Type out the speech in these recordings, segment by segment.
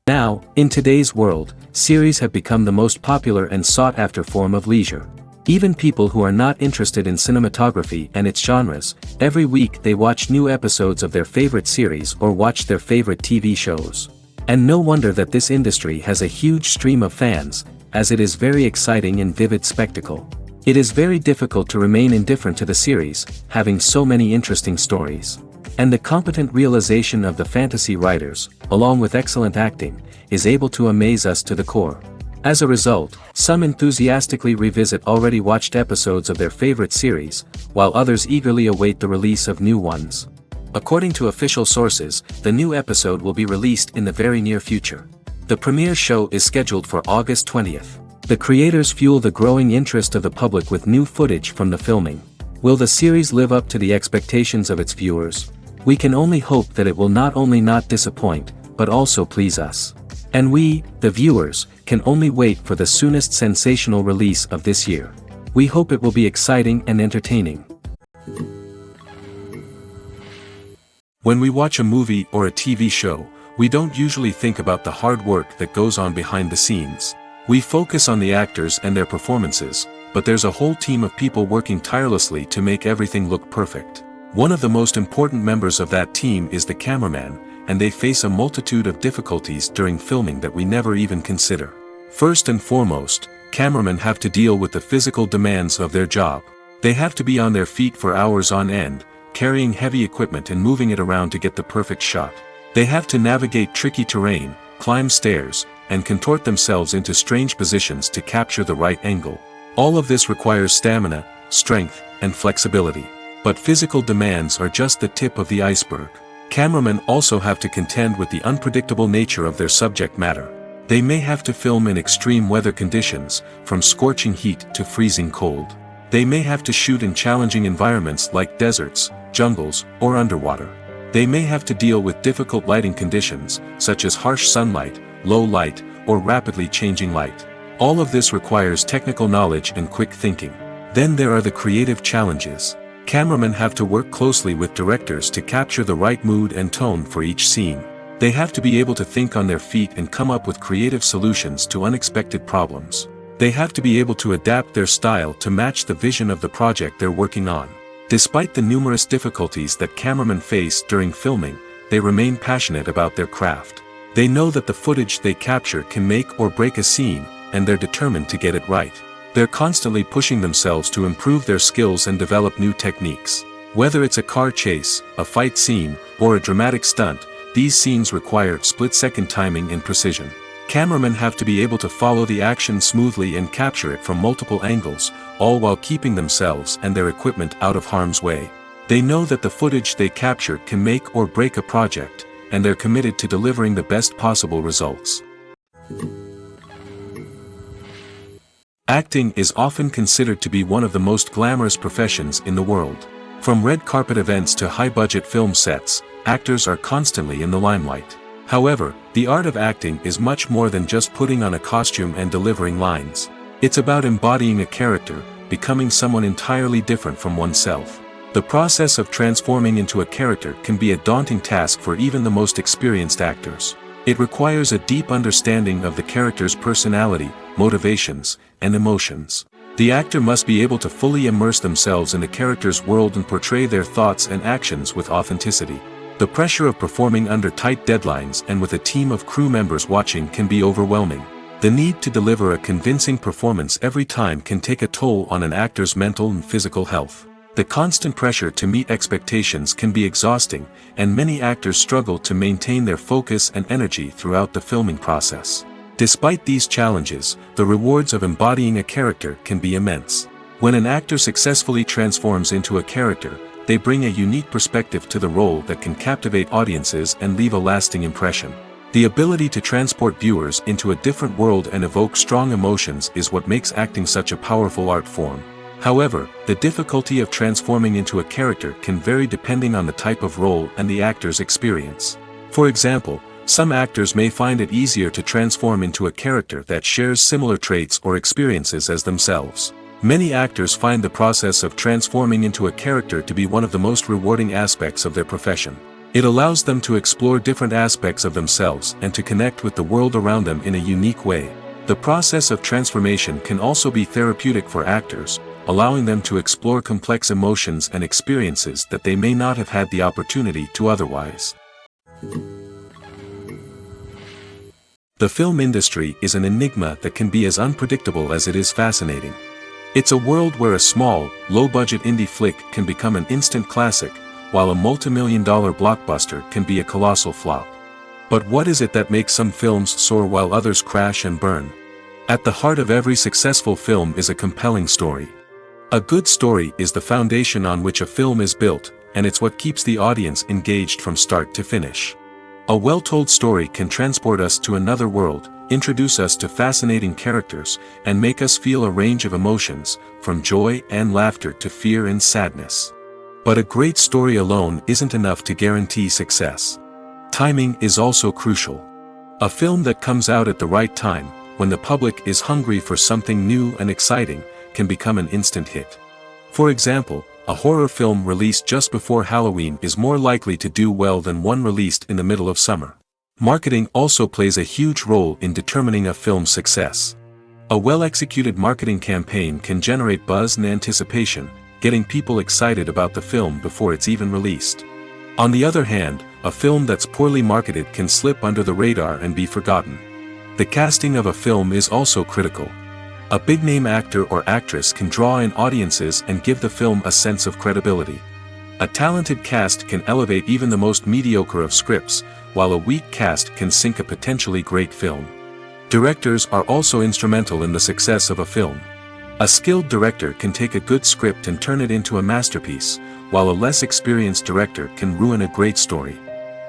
Now, in today's world, series have become the most popular and sought-after form of leisure. Even people who are not interested in cinematography and its genres, every week they watch new episodes of their favorite series or watch their favorite TV shows. And no wonder that this industry has a huge stream of fans, as it is very exciting and vivid spectacle. It is very difficult to remain indifferent to the series, having so many interesting stories. And the competent realization of the fantasy writers, along with excellent acting, is able to amaze us to the core. As a result, some enthusiastically revisit already watched episodes of their favorite series, while others eagerly await the release of new ones. According to official sources, the new episode will be released in the very near future. The premiere show is scheduled for August 20th. The creators fuel the growing interest of the public with new footage from the filming. Will the series live up to the expectations of its viewers? We can only hope that it will not only not disappoint, but also please us. And we, the viewers, can only wait for the soonest sensational release of this year. We hope it will be exciting and entertaining. When we watch a movie or a TV show, we don't usually think about the hard work that goes on behind the scenes. We focus on the actors and their performances, but there's a whole team of people working tirelessly to make everything look perfect. One of the most important members of that team is the cameraman, and they face a multitude of difficulties during filming that we never even consider. First and foremost, cameramen have to deal with the physical demands of their job. They have to be on their feet for hours on end, carrying heavy equipment and moving it around to get the perfect shot. They have to navigate tricky terrain, climb stairs, and contort themselves into strange positions to capture the right angle. All of this requires stamina, strength, and flexibility. But physical demands are just the tip of the iceberg. Cameramen also have to contend with the unpredictable nature of their subject matter. They may have to film in extreme weather conditions, from scorching heat to freezing cold. They may have to shoot in challenging environments like deserts, jungles, or underwater. They may have to deal with difficult lighting conditions, such as harsh sunlight, low light, or rapidly changing light. All of this requires technical knowledge and quick thinking. Then there are the creative challenges. Cameramen have to work closely with directors to capture the right mood and tone for each scene. They have to be able to think on their feet and come up with creative solutions to unexpected problems. They have to be able to adapt their style to match the vision of the project they're working on. Despite the numerous difficulties that cameramen face during filming, they remain passionate about their craft. They know that the footage they capture can make or break a scene, and they're determined to get it right. They're constantly pushing themselves to improve their skills and develop new techniques. Whether it's a car chase, a fight scene, or a dramatic stunt, these scenes require split-second timing and precision. Cameramen have to be able to follow the action smoothly and capture it from multiple angles, all while keeping themselves and their equipment out of harm's way. They know that the footage they capture can make or break a project, and they're committed to delivering the best possible results. Acting is often considered to be one of the most glamorous professions in the world. From red carpet events to high-budget film sets, actors are constantly in the limelight. However, the art of acting is much more than just putting on a costume and delivering lines. It's about embodying a character, becoming someone entirely different from oneself. The process of transforming into a character can be a daunting task for even the most experienced actors. It requires a deep understanding of the character's personality, motivations, and emotions. The actor must be able to fully immerse themselves in the character's world and portray their thoughts and actions with authenticity. The pressure of performing under tight deadlines and with a team of crew members watching can be overwhelming. The need to deliver a convincing performance every time can take a toll on an actor's mental and physical health. The constant pressure to meet expectations can be exhausting, and many actors struggle to maintain their focus and energy throughout the filming process. Despite these challenges, the rewards of embodying a character can be immense. When an actor successfully transforms into a character, they bring a unique perspective to the role that can captivate audiences and leave a lasting impression. The ability to transport viewers into a different world and evoke strong emotions is what makes acting such a powerful art form. However, the difficulty of transforming into a character can vary depending on the type of role and the actor's experience. For example, some actors may find it easier to transform into a character that shares similar traits or experiences as themselves. Many actors find the process of transforming into a character to be one of the most rewarding aspects of their profession. It allows them to explore different aspects of themselves and to connect with the world around them in a unique way. The process of transformation can also be therapeutic for actors, allowing them to explore complex emotions and experiences that they may not have had the opportunity to otherwise. The film industry is an enigma that can be as unpredictable as it is fascinating. It's a world where a small, low-budget indie flick can become an instant classic, while a multi-million-dollar blockbuster can be a colossal flop. But what is it that makes some films soar while others crash and burn? At the heart of every successful film is a compelling story. A good story is the foundation on which a film is built, and it's what keeps the audience engaged from start to finish. A well-told story can transport us to another world, introduce us to fascinating characters, and make us feel a range of emotions, from joy and laughter to fear and sadness. But a great story alone isn't enough to guarantee success. Timing is also crucial. A film that comes out at the right time, when the public is hungry for something new and exciting, can become an instant hit. For example, a horror film released just before Halloween is more likely to do well than one released in the middle of summer. Marketing also plays a huge role in determining a film's success. A well-executed marketing campaign can generate buzz and anticipation, getting people excited about the film before it's even released. On the other hand, a film that's poorly marketed can slip under the radar and be forgotten. The casting of a film is also critical. A big-name actor or actress can draw in audiences and give the film a sense of credibility. A talented cast can elevate even the most mediocre of scripts, while a weak cast can sink a potentially great film. Directors are also instrumental in the success of a film. A skilled director can take a good script and turn it into a masterpiece, while a less experienced director can ruin a great story.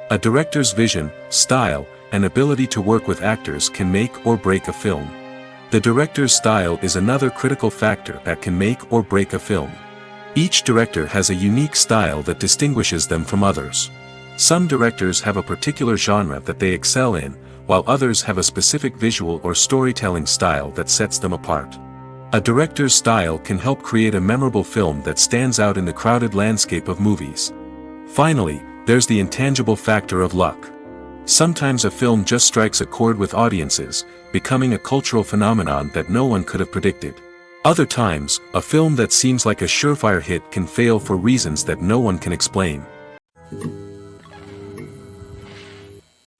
A director's vision, style, and ability to work with actors can make or break a film. The director's style is another critical factor that can make or break a film. Each director has a unique style that distinguishes them from others. Some directors have a particular genre that they excel in, while others have a specific visual or storytelling style that sets them apart. A director's style can help create a memorable film that stands out in the crowded landscape of movies. Finally, there's the intangible factor of luck. Sometimes a film just strikes a chord with audiences, becoming a cultural phenomenon that no one could have predicted. Other times, a film that seems like a surefire hit can fail for reasons that no one can explain.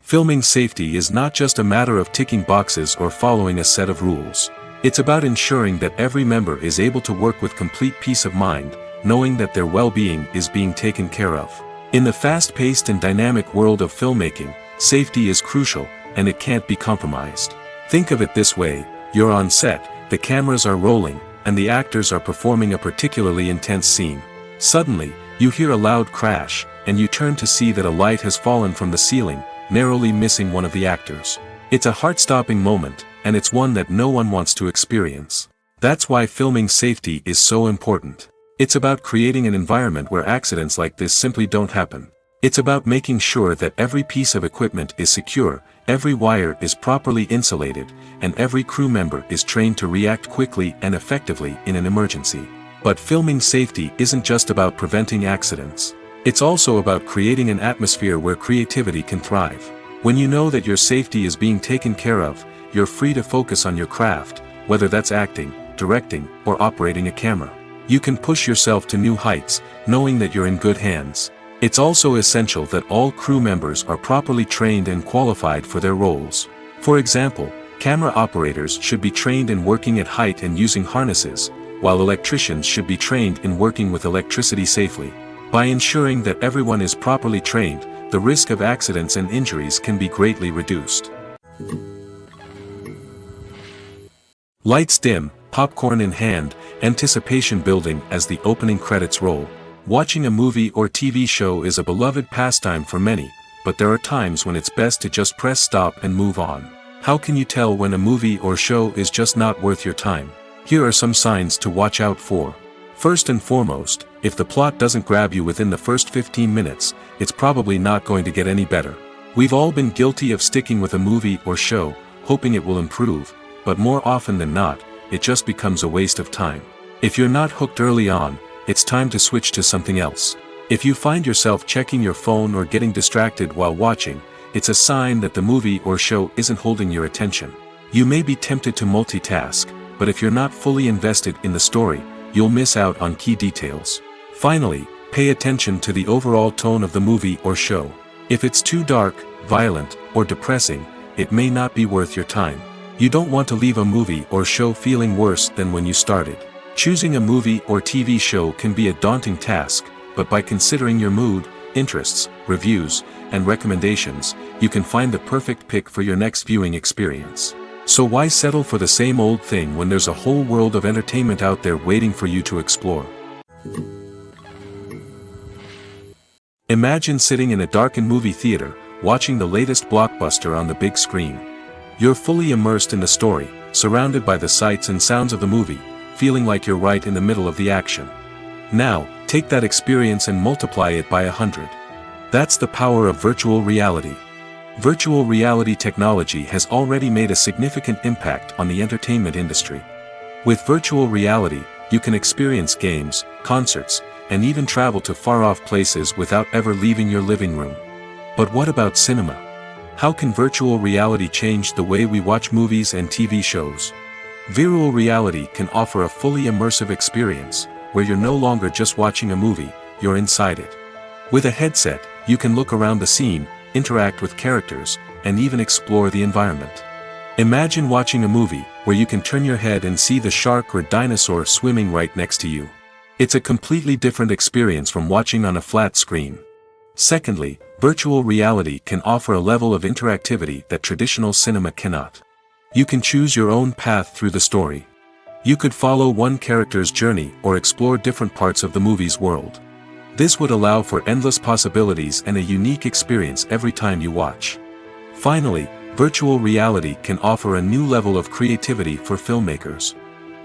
Filming safety is not just a matter of ticking boxes or following a set of rules. It's about ensuring that every member is able to work with complete peace of mind, knowing that their well-being is being taken care of. In the fast-paced and dynamic world of filmmaking, safety is crucial, and it can't be compromised. Think of it this way: you're on set, the cameras are rolling, and the actors are performing a particularly intense scene. Suddenly, you hear a loud crash, and you turn to see that a light has fallen from the ceiling, narrowly missing one of the actors. It's a heart-stopping moment, and it's one that no one wants to experience. That's why filming safety is so important. It's about creating an environment where accidents like this simply don't happen. It's about making sure that every piece of equipment is secure, every wire is properly insulated, and every crew member is trained to react quickly and effectively in an emergency. But filming safety isn't just about preventing accidents. It's also about creating an atmosphere where creativity can thrive. When you know that your safety is being taken care of, you're free to focus on your craft, whether that's acting, directing, or operating a camera. You can push yourself to new heights, knowing that you're in good hands. It's also essential that all crew members are properly trained and qualified for their roles. For example, camera operators should be trained in working at height and using harnesses, while electricians should be trained in working with electricity safely. By ensuring that everyone is properly trained, the risk of accidents and injuries can be greatly reduced. Lights dim, popcorn in hand, anticipation building as the opening credits roll. Watching a movie or TV show is a beloved pastime for many, but there are times when it's best to just press stop and move on. How can you tell when a movie or show is just not worth your time? Here are some signs to watch out for. First and foremost, if the plot doesn't grab you within the first 15 minutes, it's probably not going to get any better. We've all been guilty of sticking with a movie or show, hoping it will improve, but more often than not, it just becomes a waste of time. If you're not hooked early on, it's time to switch to something else. If you find yourself checking your phone or getting distracted while watching, it's a sign that the movie or show isn't holding your attention. You may be tempted to multitask, but if you're not fully invested in the story, you'll miss out on key details. Finally, pay attention to the overall tone of the movie or show. If it's too dark, violent, or depressing, it may not be worth your time. You don't want to leave a movie or show feeling worse than when you started. Choosing a movie or TV show can be a daunting task, but by considering your mood, interests, reviews, and recommendations, you can find the perfect pick for your next viewing experience. So why settle for the same old thing when there's a whole world of entertainment out there waiting for you to explore? Imagine sitting in a darkened movie theater, watching the latest blockbuster on the big screen. You're fully immersed in the story, surrounded by the sights and sounds of the movie, feeling like you're right in the middle of the action. Now, take that experience and multiply it by 100. That's the power of virtual reality. Virtual reality technology has already made a significant impact on the entertainment industry. With virtual reality, you can experience games, concerts, and even travel to far-off places without ever leaving your living room. But what about cinema? How can virtual reality change the way we watch movies and TV shows? Virtual reality can offer a fully immersive experience, where you're no longer just watching a movie, you're inside it. With a headset, you can look around the scene, interact with characters, and even explore the environment. Imagine watching a movie, where you can turn your head and see the shark or dinosaur swimming right next to you. It's a completely different experience from watching on a flat screen. Secondly, virtual reality can offer a level of interactivity that traditional cinema cannot. You can choose your own path through the story. You could follow one character's journey or explore different parts of the movie's world. This would allow for endless possibilities and a unique experience every time you watch. Finally, virtual reality can offer a new level of creativity for filmmakers.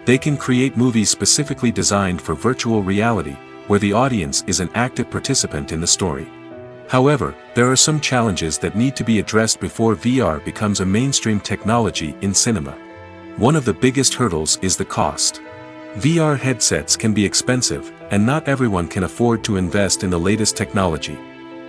They can create movies specifically designed for virtual reality, where the audience is an active participant in the story. However, there are some challenges that need to be addressed before VR becomes a mainstream technology in cinema. One of the biggest hurdles is the cost. VR headsets can be expensive, and not everyone can afford to invest in the latest technology.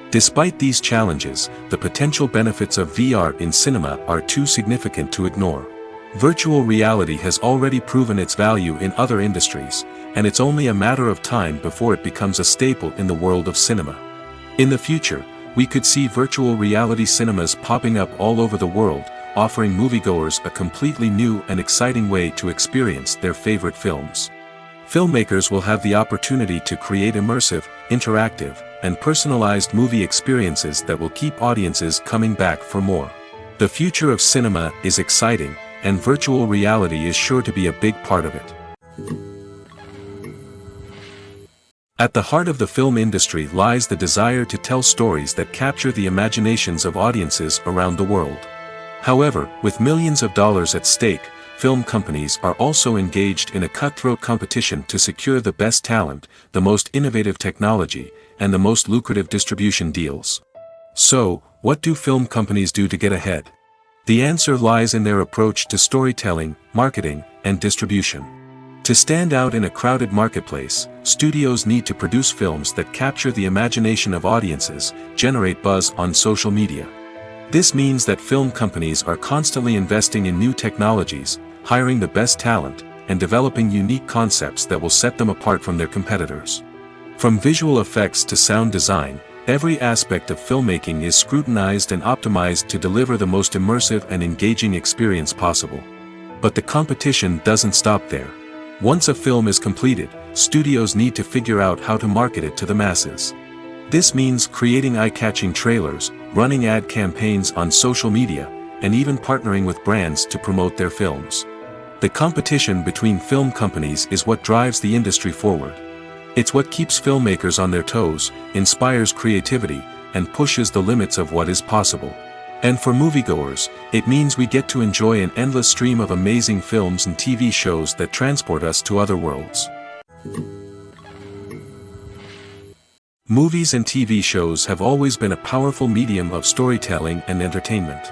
Despite these challenges, the potential benefits of VR in cinema are too significant to ignore. Virtual reality has already proven its value in other industries, and it's only a matter of time before it becomes a staple in the world of cinema. In the future, we could see virtual reality cinemas popping up all over the world, offering moviegoers a completely new and exciting way to experience their favorite films. Filmmakers will have the opportunity to create immersive, interactive, and personalized movie experiences that will keep audiences coming back for more. The future of cinema is exciting, and virtual reality is sure to be a big part of it. At the heart of the film industry lies the desire to tell stories that capture the imaginations of audiences around the world. However, with millions of dollars at stake, film companies are also engaged in a cutthroat competition to secure the best talent, the most innovative technology, and the most lucrative distribution deals. So, what do film companies do to get ahead? The answer lies in their approach to storytelling, marketing, and distribution. To stand out in a crowded marketplace, studios need to produce films that capture the imagination of audiences, generate buzz on social media. This means that film companies are constantly investing in new technologies, hiring the best talent, and developing unique concepts that will set them apart from their competitors. From visual effects to sound design, Every aspect of filmmaking is scrutinized and optimized to deliver the most immersive and engaging experience possible. But the competition doesn't stop there. Once a film is completed, studios need to figure out how to market it to the masses. This means creating eye-catching trailers, running ad campaigns on social media, and even partnering with brands to promote their films. The competition between film companies is what drives the industry forward. It's what keeps filmmakers on their toes, inspires creativity, and pushes the limits of what is possible. And for moviegoers, it means we get to enjoy an endless stream of amazing films and TV shows that transport us to other worlds. Movies and TV shows have always been a powerful medium of storytelling and entertainment.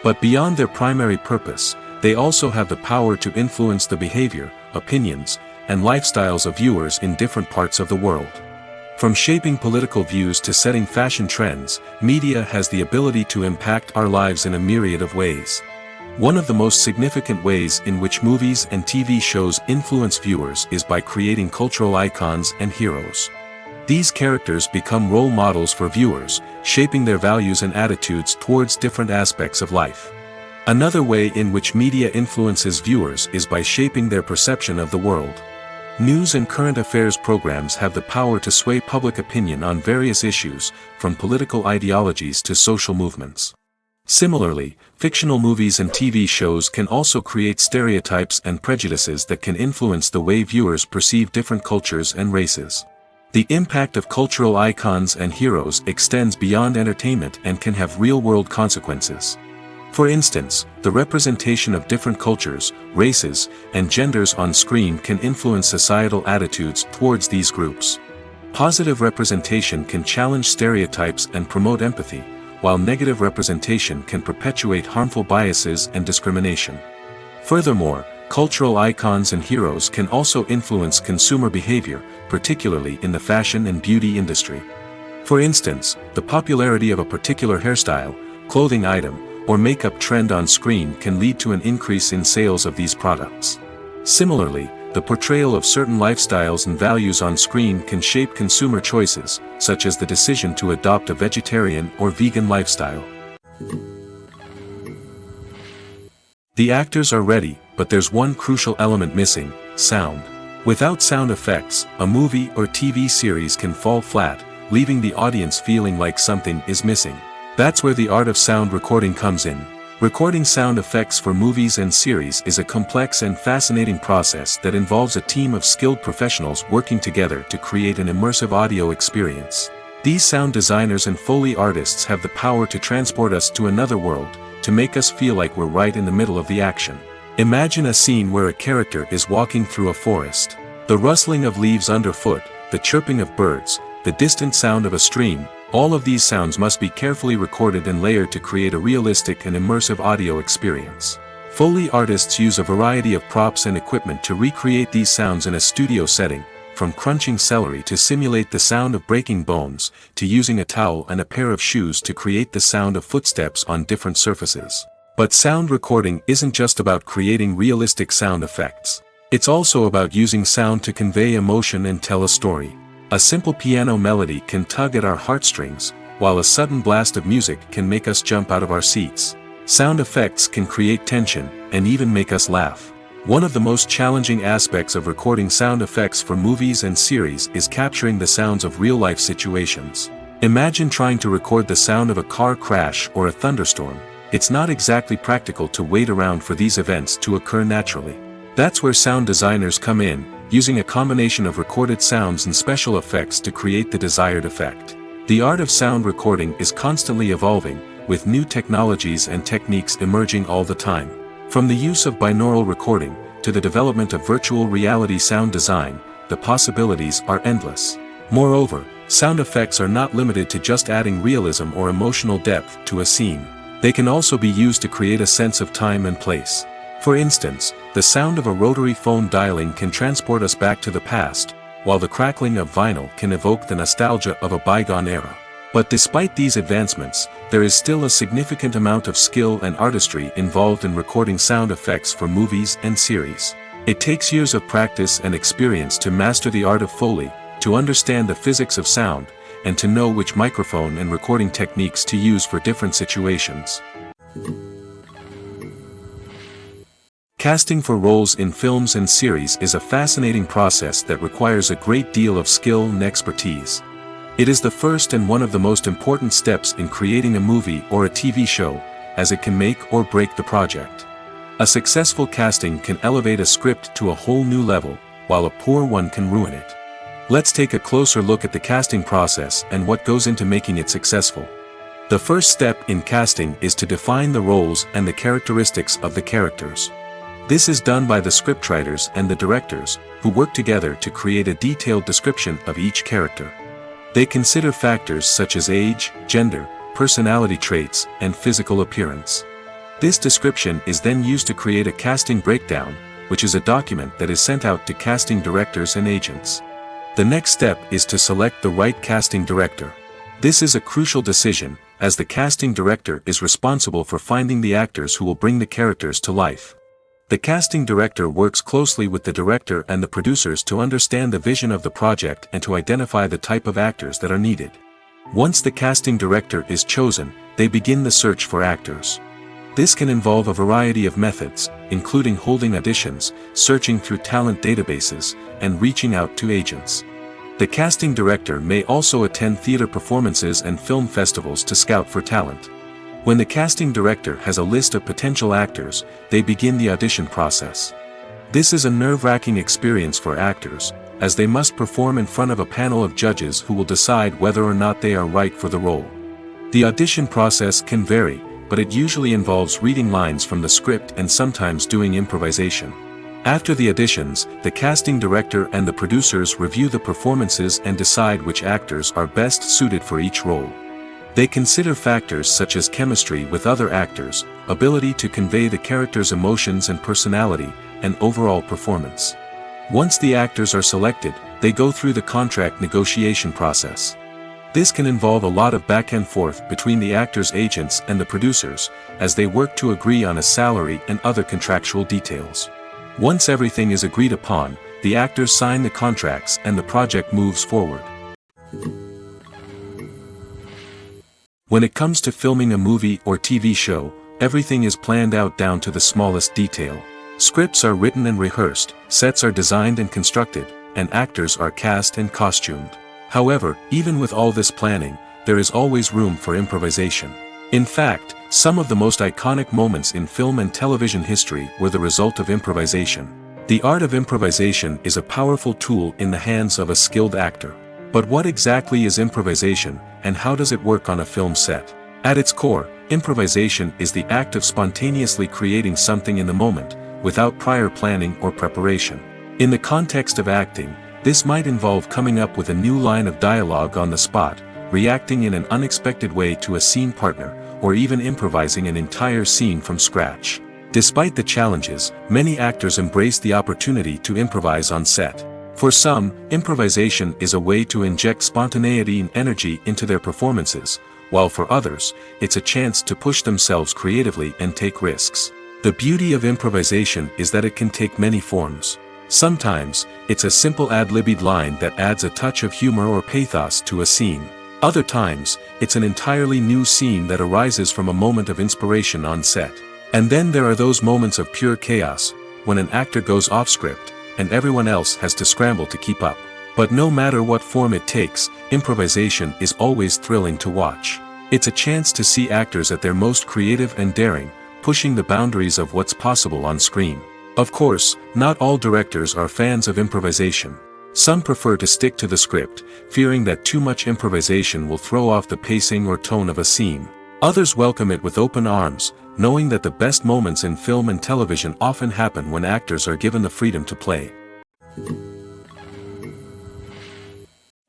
But beyond their primary purpose, they also have the power to influence the behavior, opinions, and lifestyles of viewers in different parts of the world. From shaping political views to setting fashion trends, media has the ability to impact our lives in a myriad of ways. One of the most significant ways in which movies and TV shows influence viewers is by creating cultural icons and heroes. These characters become role models for viewers, shaping their values and attitudes towards different aspects of life. Another way in which media influences viewers is by shaping their perception of the world. News and current affairs programs have the power to sway public opinion on various issues, from political ideologies to social movements. Similarly, fictional movies and TV shows can also create stereotypes and prejudices that can influence the way viewers perceive different cultures and races. The impact of cultural icons and heroes extends beyond entertainment and can have real-world consequences. For instance, the representation of different cultures, races, and genders on screen can influence societal attitudes towards these groups. Positive representation can challenge stereotypes and promote empathy, while negative representation can perpetuate harmful biases and discrimination. Furthermore, cultural icons and heroes can also influence consumer behavior, particularly in the fashion and beauty industry. For instance, the popularity of a particular hairstyle, clothing item, or makeup trend on screen can lead to an increase in sales of these products. Similarly, the portrayal of certain lifestyles and values on screen can shape consumer choices, such as the decision to adopt a vegetarian or vegan lifestyle. The actors are ready, but there's one crucial element missing: sound. Without sound effects, a movie or TV series can fall flat, leaving the audience feeling like something is missing. That's where the art of sound recording comes in. Recording sound effects for movies and series is a complex and fascinating process that involves a team of skilled professionals working together to create an immersive audio experience. These sound designers and Foley artists have the power to transport us to another world, to make us feel like we're right in the middle of the action. Imagine a scene where a character is walking through a forest. The rustling of leaves underfoot, the chirping of birds, the distant sound of a stream, all of these sounds must be carefully recorded and layered to create a realistic and immersive audio experience. Foley artists use a variety of props and equipment to recreate these sounds in a studio setting, from crunching celery to simulate the sound of breaking bones, to using a towel and a pair of shoes to create the sound of footsteps on different surfaces. But sound recording isn't just about creating realistic sound effects. It's also about using sound to convey emotion and tell a story. A simple piano melody can tug at our heartstrings, while a sudden blast of music can make us jump out of our seats. Sound effects can create tension, and even make us laugh. One of the most challenging aspects of recording sound effects for movies and series is capturing the sounds of real-life situations. Imagine trying to record the sound of a car crash or a thunderstorm. It's not exactly practical to wait around for these events to occur naturally. That's where sound designers come in, using a combination of recorded sounds and special effects to create the desired effect. The art of sound recording is constantly evolving, with new technologies and techniques emerging all the time. From the use of binaural recording, to the development of virtual reality sound design, the possibilities are endless. Moreover, sound effects are not limited to just adding realism or emotional depth to a scene. They can also be used to create a sense of time and place. For instance, the sound of a rotary phone dialing can transport us back to the past, while the crackling of vinyl can evoke the nostalgia of a bygone era. But despite these advancements, there is still a significant amount of skill and artistry involved in recording sound effects for movies and series. It takes years of practice and experience to master the art of Foley, to understand the physics of sound, and to know which microphone and recording techniques to use for different situations. Casting for roles in films and series is a fascinating process that requires a great deal of skill and expertise. It is the first and one of the most important steps in creating a movie or a TV show, as it can make or break the project. A successful casting can elevate a script to a whole new level, while a poor one can ruin it. Let's take a closer look at the casting process and what goes into making it successful. The first step in casting is to define the roles and the characteristics of the characters. This is done by the scriptwriters and the directors, who work together to create a detailed description of each character. They consider factors such as age, gender, personality traits, and physical appearance. This description is then used to create a casting breakdown, which is a document that is sent out to casting directors and agents. The next step is to select the right casting director. This is a crucial decision, as the casting director is responsible for finding the actors who will bring the characters to life. The casting director works closely with the director and the producers to understand the vision of the project and to identify the type of actors that are needed. Once the casting director is chosen, they begin the search for actors. This can involve a variety of methods, including holding auditions, searching through talent databases, and reaching out to agents. The casting director may also attend theater performances and film festivals to scout for talent. When the casting director has a list of potential actors, they begin the audition process. This is a nerve-wracking experience for actors, as they must perform in front of a panel of judges who will decide whether or not they are right for the role. The audition process can vary, but it usually involves reading lines from the script and sometimes doing improvisation. After the auditions, the casting director and the producers review the performances and decide which actors are best suited for each role. They consider factors such as chemistry with other actors, ability to convey the character's emotions and personality, and overall performance. Once the actors are selected, they go through the contract negotiation process. This can involve a lot of back and forth between the actors' agents and the producers, as they work to agree on a salary and other contractual details. Once everything is agreed upon, the actors sign the contracts and the project moves forward. When it comes to filming a movie or TV show, everything is planned out down to the smallest detail. Scripts are written and rehearsed, sets are designed and constructed, and actors are cast and costumed. However, even with all this planning, there is always room for improvisation. In fact, some of the most iconic moments in film and television history were the result of improvisation. The art of improvisation is a powerful tool in the hands of a skilled actor. But what exactly is improvisation, and how does it work on a film set? At its core, improvisation is the act of spontaneously creating something in the moment, without prior planning or preparation. In the context of acting, this might involve coming up with a new line of dialogue on the spot, reacting in an unexpected way to a scene partner, or even improvising an entire scene from scratch. Despite the challenges, many actors embrace the opportunity to improvise on set. For some, improvisation is a way to inject spontaneity and energy into their performances, while for others, it's a chance to push themselves creatively and take risks. The beauty of improvisation is that it can take many forms. Sometimes, it's a simple ad-libbed line that adds a touch of humor or pathos to a scene. Other times, it's an entirely new scene that arises from a moment of inspiration on set. And then there are those moments of pure chaos, when an actor goes off script, and everyone else has to scramble to keep up. But no matter what form it takes, improvisation is always thrilling to watch. It's a chance to see actors at their most creative and daring, pushing the boundaries of what's possible on screen. Of course, not all directors are fans of improvisation. Some prefer to stick to the script, fearing that too much improvisation will throw off the pacing or tone of a scene. Others welcome it with open arms, knowing that the best moments in film and television often happen when actors are given the freedom to play.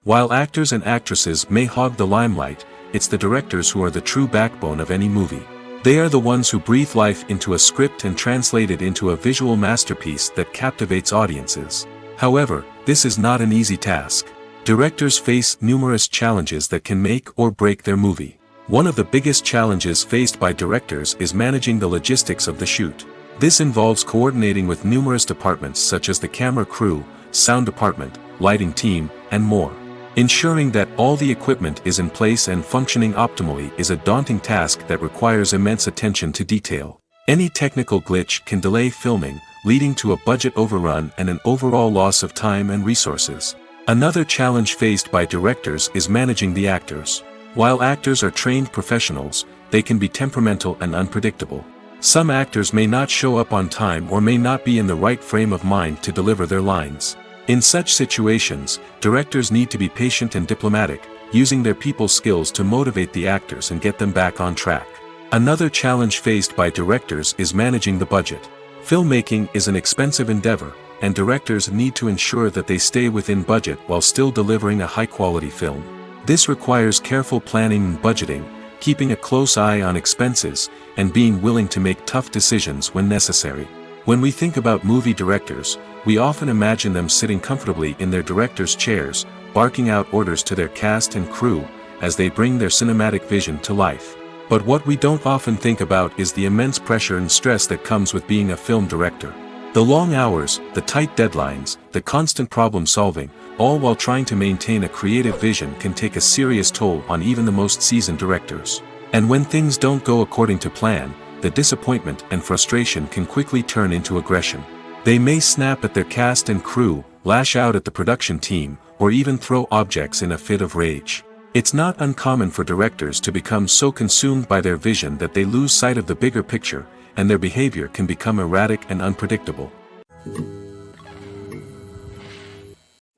While actors and actresses may hog the limelight, it's the directors who are the true backbone of any movie. They are the ones who breathe life into a script and translate it into a visual masterpiece that captivates audiences. However, this is not an easy task. Directors face numerous challenges that can make or break their movie. One of the biggest challenges faced by directors is managing the logistics of the shoot. This involves coordinating with numerous departments such as the camera crew, sound department, lighting team, and more. Ensuring that all the equipment is in place and functioning optimally is a daunting task that requires immense attention to detail. Any technical glitch can delay filming, leading to a budget overrun and an overall loss of time and resources. Another challenge faced by directors is managing the actors. While actors are trained professionals, they can be temperamental and unpredictable. Some actors may not show up on time or may not be in the right frame of mind to deliver their lines. In such situations, directors need to be patient and diplomatic, using their people skills to motivate the actors and get them back on track. Another challenge faced by directors is managing the budget. Filmmaking is an expensive endeavor, and directors need to ensure that they stay within budget while still delivering a high-quality film. This requires careful planning and budgeting, keeping a close eye on expenses, and being willing to make tough decisions when necessary. When we think about movie directors, we often imagine them sitting comfortably in their director's chairs, barking out orders to their cast and crew, as they bring their cinematic vision to life. But what we don't often think about is the immense pressure and stress that comes with being a film director. The long hours, the tight deadlines, the constant problem solving, all while trying to maintain a creative vision can take a serious toll on even the most seasoned directors. And when things don't go according to plan, the disappointment and frustration can quickly turn into aggression. They may snap at their cast and crew, lash out at the production team, or even throw objects in a fit of rage. It's not uncommon for directors to become so consumed by their vision that they lose sight of the bigger picture, and their behavior can become erratic and unpredictable.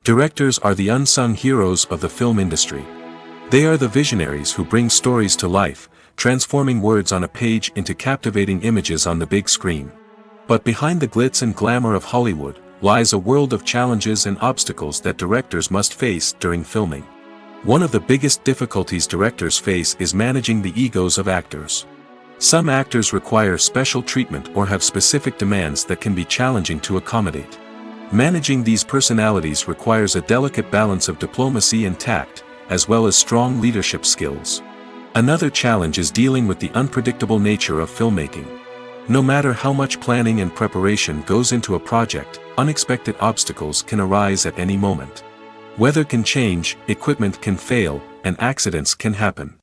Directors are the unsung heroes of the film industry. They are the visionaries who bring stories to life, transforming words on a page into captivating images on the big screen. But behind the glitz and glamour of Hollywood, lies a world of challenges and obstacles that directors must face during filming. One of the biggest difficulties directors face is managing the egos of actors. Some actors require special treatment or have specific demands that can be challenging to accommodate. Managing these personalities requires a delicate balance of diplomacy and tact, as well as strong leadership skills. Another challenge is dealing with the unpredictable nature of filmmaking. No matter how much planning and preparation goes into a project, unexpected obstacles can arise at any moment. Weather can change, equipment can fail, and accidents can happen.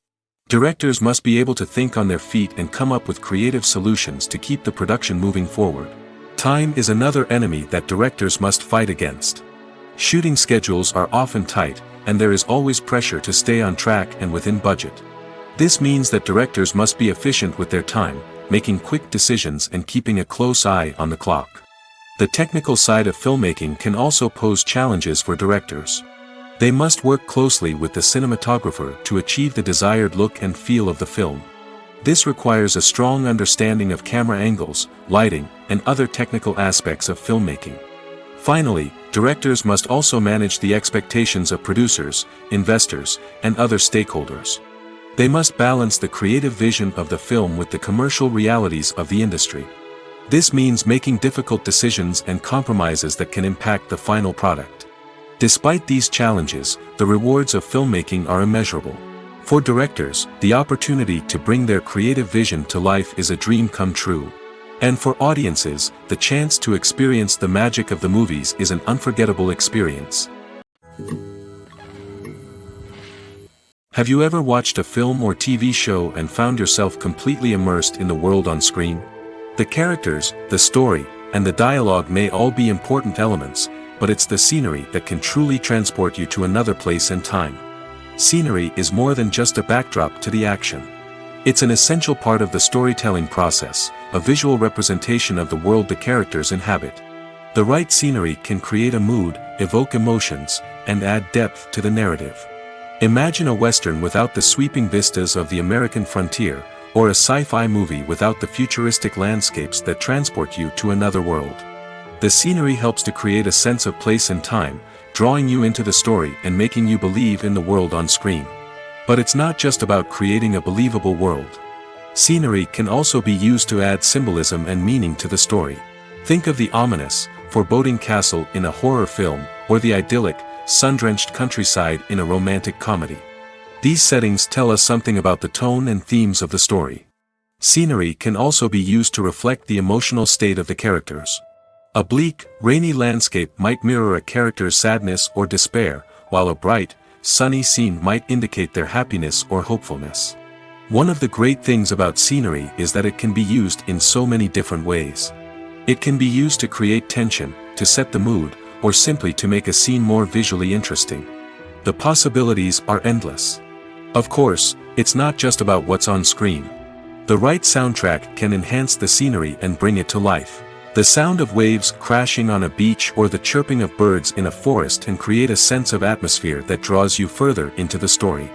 Directors must be able to think on their feet and come up with creative solutions to keep the production moving forward. Time is another enemy that directors must fight against. Shooting schedules are often tight, and there is always pressure to stay on track and within budget. This means that directors must be efficient with their time, making quick decisions and keeping a close eye on the clock. The technical side of filmmaking can also pose challenges for directors. They must work closely with the cinematographer to achieve the desired look and feel of the film. This requires a strong understanding of camera angles, lighting, and other technical aspects of filmmaking. Finally, directors must also manage the expectations of producers, investors, and other stakeholders. They must balance the creative vision of the film with the commercial realities of the industry. This means making difficult decisions and compromises that can impact the final product. Despite these challenges, the rewards of filmmaking are immeasurable. For directors, the opportunity to bring their creative vision to life is a dream come true. And for audiences, the chance to experience the magic of the movies is an unforgettable experience. Have you ever watched a film or TV show and found yourself completely immersed in the world on screen? The characters, the story, and the dialogue may all be important elements, but it's the scenery that can truly transport you to another place and time. Scenery is more than just a backdrop to the action. It's an essential part of the storytelling process, a visual representation of the world the characters inhabit. The right scenery can create a mood, evoke emotions, and add depth to the narrative. Imagine a Western without the sweeping vistas of the American frontier, or a sci-fi movie without the futuristic landscapes that transport you to another world. The scenery helps to create a sense of place and time, drawing you into the story and making you believe in the world on screen. But it's not just about creating a believable world. Scenery can also be used to add symbolism and meaning to the story. Think of the ominous, foreboding castle in a horror film, or the idyllic, sun-drenched countryside in a romantic comedy. These settings tell us something about the tone and themes of the story. Scenery can also be used to reflect the emotional state of the characters. A bleak, rainy landscape might mirror a character's sadness or despair, while a bright, sunny scene might indicate their happiness or hopefulness. One of the great things about scenery is that it can be used in so many different ways. It can be used to create tension, to set the mood, or simply to make a scene more visually interesting. The possibilities are endless. Of course, it's not just about what's on screen. The right soundtrack can enhance the scenery and bring it to life. The sound of waves crashing on a beach or the chirping of birds in a forest can create a sense of atmosphere that draws you further into the story.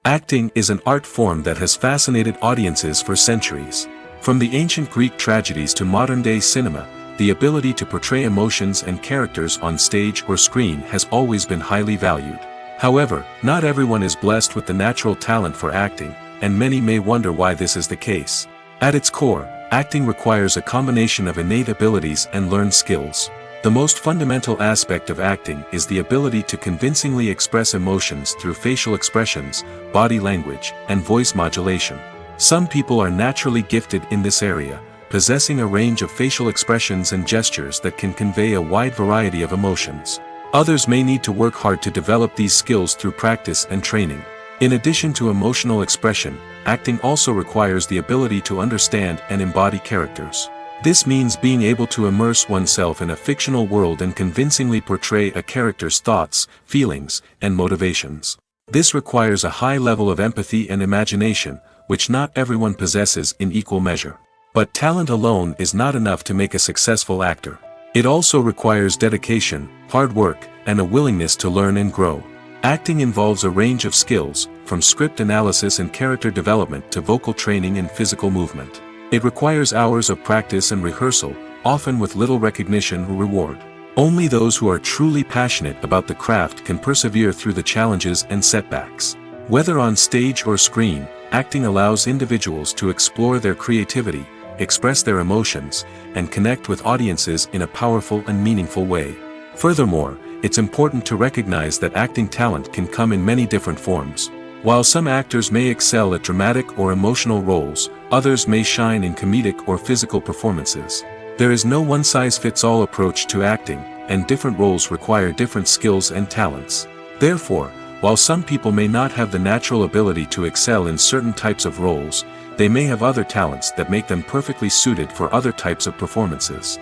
Acting is an art form that has fascinated audiences for centuries. From the ancient Greek tragedies to modern-day cinema, the ability to portray emotions and characters on stage or screen has always been highly valued. However, not everyone is blessed with the natural talent for acting, and many may wonder why this is the case. At its core, acting requires a combination of innate abilities and learned skills. The most fundamental aspect of acting is the ability to convincingly express emotions through facial expressions, body language, and voice modulation. Some people are naturally gifted in this area, possessing a range of facial expressions and gestures that can convey a wide variety of emotions. Others may need to work hard to develop these skills through practice and training. In addition to emotional expression, acting also requires the ability to understand and embody characters. This means being able to immerse oneself in a fictional world and convincingly portray a character's thoughts, feelings, and motivations. This requires a high level of empathy and imagination, which not everyone possesses in equal measure. But talent alone is not enough to make a successful actor. It also requires dedication, hard work, and a willingness to learn and grow. Acting involves a range of skills, from script analysis and character development to vocal training and physical movement. It requires hours of practice and rehearsal, often with little recognition or reward. Only those who are truly passionate about the craft can persevere through the challenges and setbacks. Whether on stage or screen, acting allows individuals to explore their creativity, express their emotions, and connect with audiences in a powerful and meaningful way. Furthermore, it's important to recognize that acting talent can come in many different forms. While some actors may excel at dramatic or emotional roles, others may shine in comedic or physical performances. There is no one-size-fits-all approach to acting, and different roles require different skills and talents. Therefore, while some people may not have the natural ability to excel in certain types of roles, they may have other talents that make them perfectly suited for other types of performances.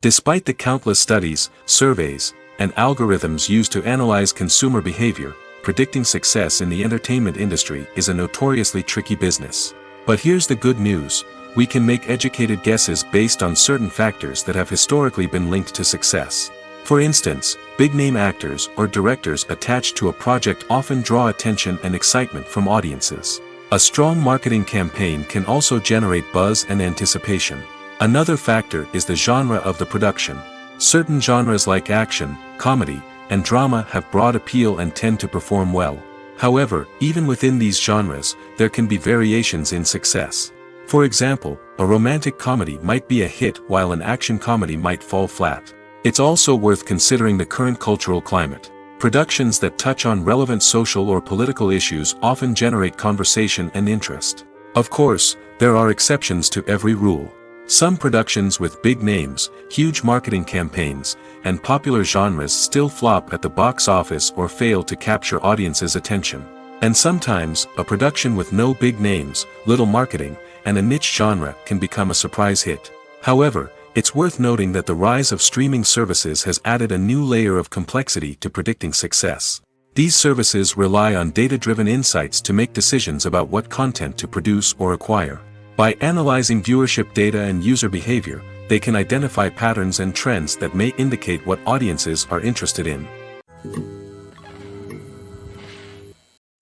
Despite the countless studies, surveys, and algorithms used to analyze consumer behavior, predicting success in the entertainment industry is a notoriously tricky business. But here's the good news: we can make educated guesses based on certain factors that have historically been linked to success. For instance, big-name actors or directors attached to a project often draw attention and excitement from audiences. A strong marketing campaign can also generate buzz and anticipation. Another factor is the genre of the production. Certain genres like action, comedy, and drama have broad appeal and tend to perform well. However, even within these genres, there can be variations in success. For example, a romantic comedy might be a hit while an action comedy might fall flat. It's also worth considering the current cultural climate. Productions that touch on relevant social or political issues often generate conversation and interest. Of course, there are exceptions to every rule. Some productions with big names, huge marketing campaigns, and popular genres still flop at the box office or fail to capture audiences' attention. And sometimes, a production with no big names, little marketing, and a niche genre can become a surprise hit. However, it's worth noting that the rise of streaming services has added a new layer of complexity to predicting success. These services rely on data-driven insights to make decisions about what content to produce or acquire. By analyzing viewership data and user behavior, they can identify patterns and trends that may indicate what audiences are interested in.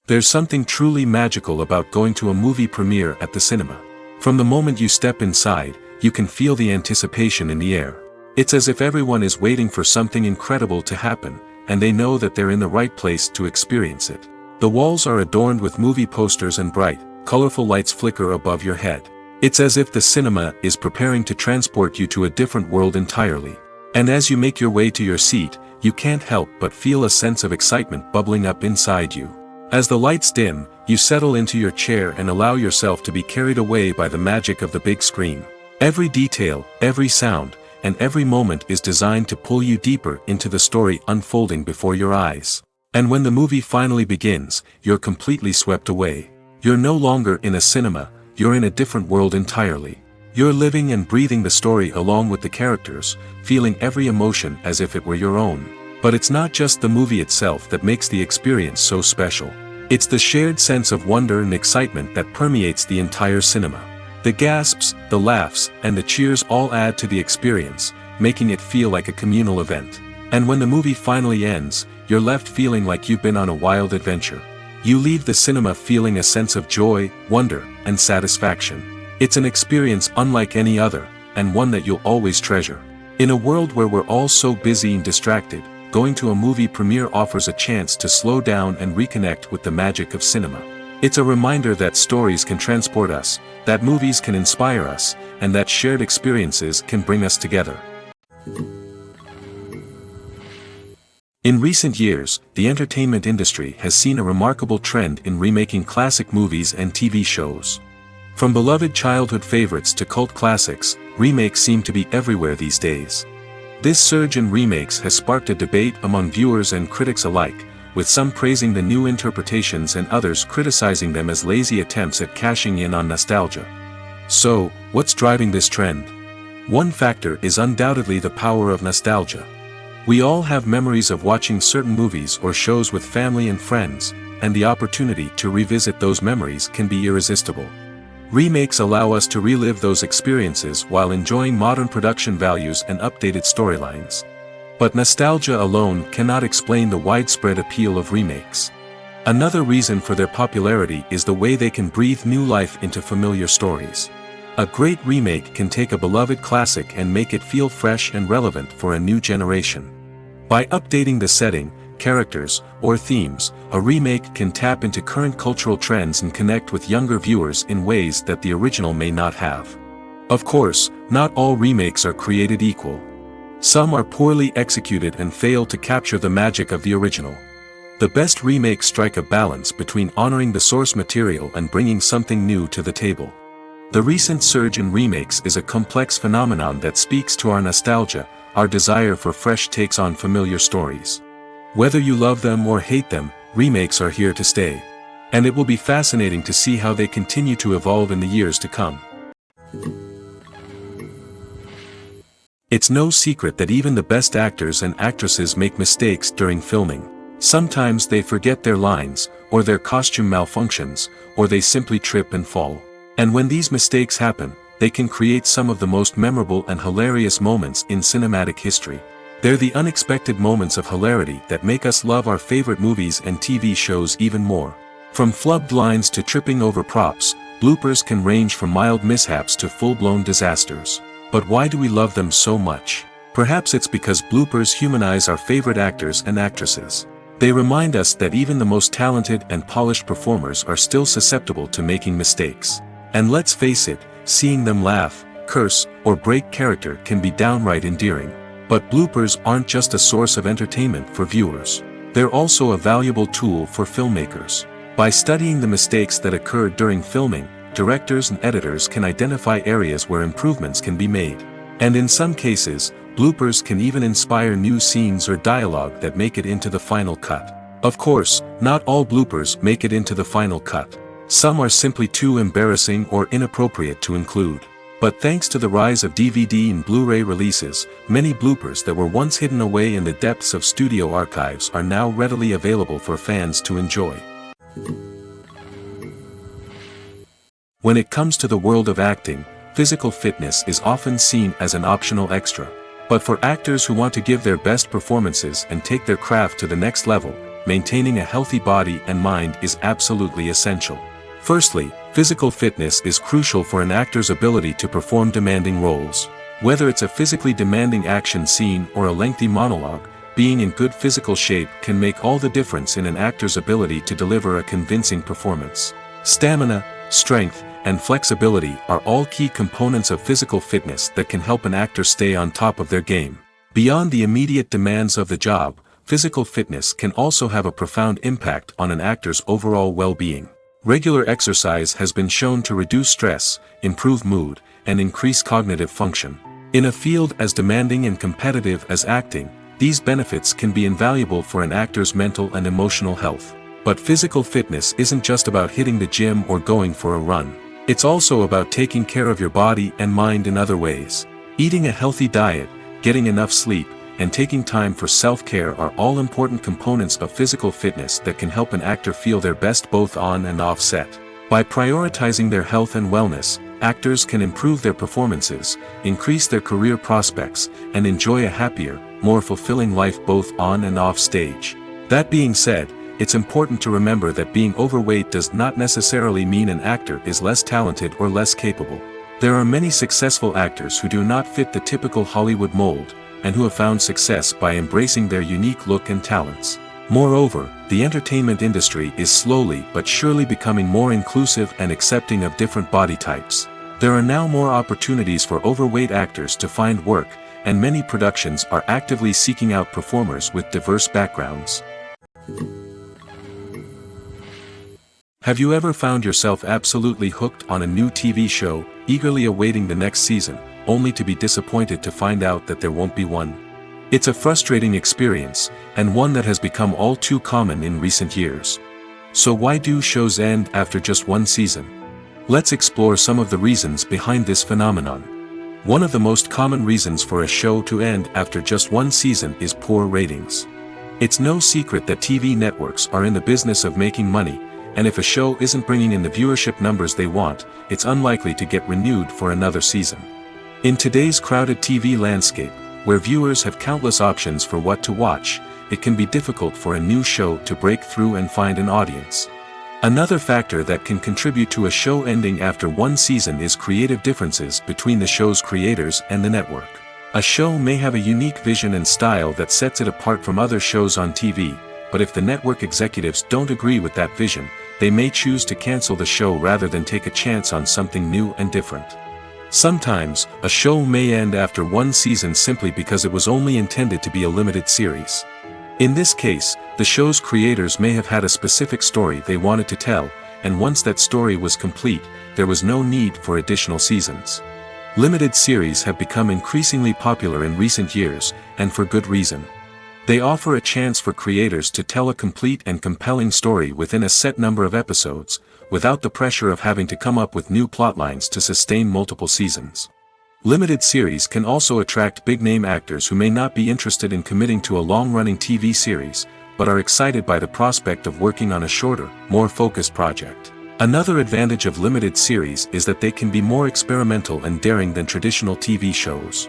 There's something truly magical about going to a movie premiere at the cinema. From the moment you step inside, you can feel the anticipation in the air. It's as if everyone is waiting for something incredible to happen, and they know that they're in the right place to experience it. The walls are adorned with movie posters and bright, colorful lights flicker above your head. It's as if the cinema is preparing to transport you to a different world entirely. And as you make your way to your seat, you can't help but feel a sense of excitement bubbling up inside you. As the lights dim, you settle into your chair and allow yourself to be carried away by the magic of the big screen. Every detail, every sound, and every moment is designed to pull you deeper into the story unfolding before your eyes. And when the movie finally begins, you're completely swept away. You're no longer in a cinema, you're in a different world entirely. You're living and breathing the story along with the characters, feeling every emotion as if it were your own. But it's not just the movie itself that makes the experience so special. It's the shared sense of wonder and excitement that permeates the entire cinema. The gasps, the laughs, and the cheers all add to the experience, making it feel like a communal event. And when the movie finally ends, you're left feeling like you've been on a wild adventure. You leave the cinema feeling a sense of joy, wonder, and satisfaction. It's an experience unlike any other, and one that you'll always treasure. In a world where we're all so busy and distracted, going to a movie premiere offers a chance to slow down and reconnect with the magic of cinema. It's a reminder that stories can transport us, that movies can inspire us, and that shared experiences can bring us together. In recent years, the entertainment industry has seen a remarkable trend in remaking classic movies and TV shows. From beloved childhood favorites to cult classics, remakes seem to be everywhere these days. This surge in remakes has sparked a debate among viewers and critics alike, with some praising the new interpretations and others criticizing them as lazy attempts at cashing in on nostalgia. So, what's driving this trend? One factor is undoubtedly the power of nostalgia. We all have memories of watching certain movies or shows with family and friends, and the opportunity to revisit those memories can be irresistible. Remakes allow us to relive those experiences while enjoying modern production values and updated storylines. But nostalgia alone cannot explain the widespread appeal of remakes. Another reason for their popularity is the way they can breathe new life into familiar stories. A great remake can take a beloved classic and make it feel fresh and relevant for a new generation. By updating the setting, characters, or themes, a remake can tap into current cultural trends and connect with younger viewers in ways that the original may not have. Of course, not all remakes are created equal. Some are poorly executed and fail to capture the magic of the original. The best remakes strike a balance between honoring the source material and bringing something new to the table. The recent surge in remakes is a complex phenomenon that speaks to our nostalgia, our desire for fresh takes on familiar stories. Whether you love them or hate them, remakes are here to stay. And it will be fascinating to see how they continue to evolve in the years to come. It's no secret that even the best actors and actresses make mistakes during filming. Sometimes they forget their lines, or their costume malfunctions, or they simply trip and fall. And when these mistakes happen, they can create some of the most memorable and hilarious moments in cinematic history. They're the unexpected moments of hilarity that make us love our favorite movies and TV shows even more. From flubbed lines to tripping over props, bloopers can range from mild mishaps to full-blown disasters. But why do we love them so much? Perhaps it's because bloopers humanize our favorite actors and actresses. They remind us that even the most talented and polished performers are still susceptible to making mistakes. And let's face it, seeing them laugh, curse, or break character can be downright endearing. But bloopers aren't just a source of entertainment for viewers. They're also a valuable tool for filmmakers. By studying the mistakes that occurred during filming, directors and editors can identify areas where improvements can be made. And in some cases, bloopers can even inspire new scenes or dialogue that make it into the final cut. Of course, not all bloopers make it into the final cut. Some are simply too embarrassing or inappropriate to include. But thanks to the rise of DVD and Blu-ray releases, many bloopers that were once hidden away in the depths of studio archives are now readily available for fans to enjoy. When it comes to the world of acting, physical fitness is often seen as an optional extra. But for actors who want to give their best performances and take their craft to the next level, maintaining a healthy body and mind is absolutely essential. Firstly, physical fitness is crucial for an actor's ability to perform demanding roles. Whether it's a physically demanding action scene or a lengthy monologue, being in good physical shape can make all the difference in an actor's ability to deliver a convincing performance. Stamina, strength, and flexibility are all key components of physical fitness that can help an actor stay on top of their game. Beyond the immediate demands of the job, physical fitness can also have a profound impact on an actor's overall well-being. Regular exercise has been shown to reduce stress, improve mood, and increase cognitive function. In a field as demanding and competitive as acting, these benefits can be invaluable for an actor's mental and emotional health. But physical fitness isn't just about hitting the gym or going for a run. It's also about taking care of your body and mind in other ways. Eating a healthy diet, getting enough sleep, and taking time for self-care are all important components of physical fitness that can help an actor feel their best both on and off set. By prioritizing their health and wellness, actors can improve their performances, increase their career prospects, and enjoy a happier, more fulfilling life both on and off stage. That being said, it's important to remember that being overweight does not necessarily mean an actor is less talented or less capable. There are many successful actors who do not fit the typical Hollywood mold, and who have found success by embracing their unique look and talents. Moreover, the entertainment industry is slowly but surely becoming more inclusive and accepting of different body types. There are now more opportunities for overweight actors to find work, and many productions are actively seeking out performers with diverse backgrounds. Have you ever found yourself absolutely hooked on a new TV show, eagerly awaiting the next season, only to be disappointed to find out that there won't be one? It's a frustrating experience, and one that has become all too common in recent years. So why do shows end after just one season? Let's explore some of the reasons behind this phenomenon. One of the most common reasons for a show to end after just one season is poor ratings. It's no secret that TV networks are in the business of making money, and if a show isn't bringing in the viewership numbers they want, it's unlikely to get renewed for another season. In today's crowded TV landscape, where viewers have countless options for what to watch, it can be difficult for a new show to break through and find an audience. Another factor that can contribute to a show ending after one season is creative differences between the show's creators and the network. A show may have a unique vision and style that sets it apart from other shows on TV, but if the network executives don't agree with that vision, they may choose to cancel the show rather than take a chance on something new and different. Sometimes, a show may end after one season simply because it was only intended to be a limited series. In this case, the show's creators may have had a specific story they wanted to tell, and once that story was complete, there was no need for additional seasons. Limited series have become increasingly popular in recent years, and for good reason. They offer a chance for creators to tell a complete and compelling story within a set number of episodes, without the pressure of having to come up with new plotlines to sustain multiple seasons. Limited series can also attract big-name actors who may not be interested in committing to a long-running TV series, but are excited by the prospect of working on a shorter, more focused project. Another advantage of limited series is that they can be more experimental and daring than traditional TV shows.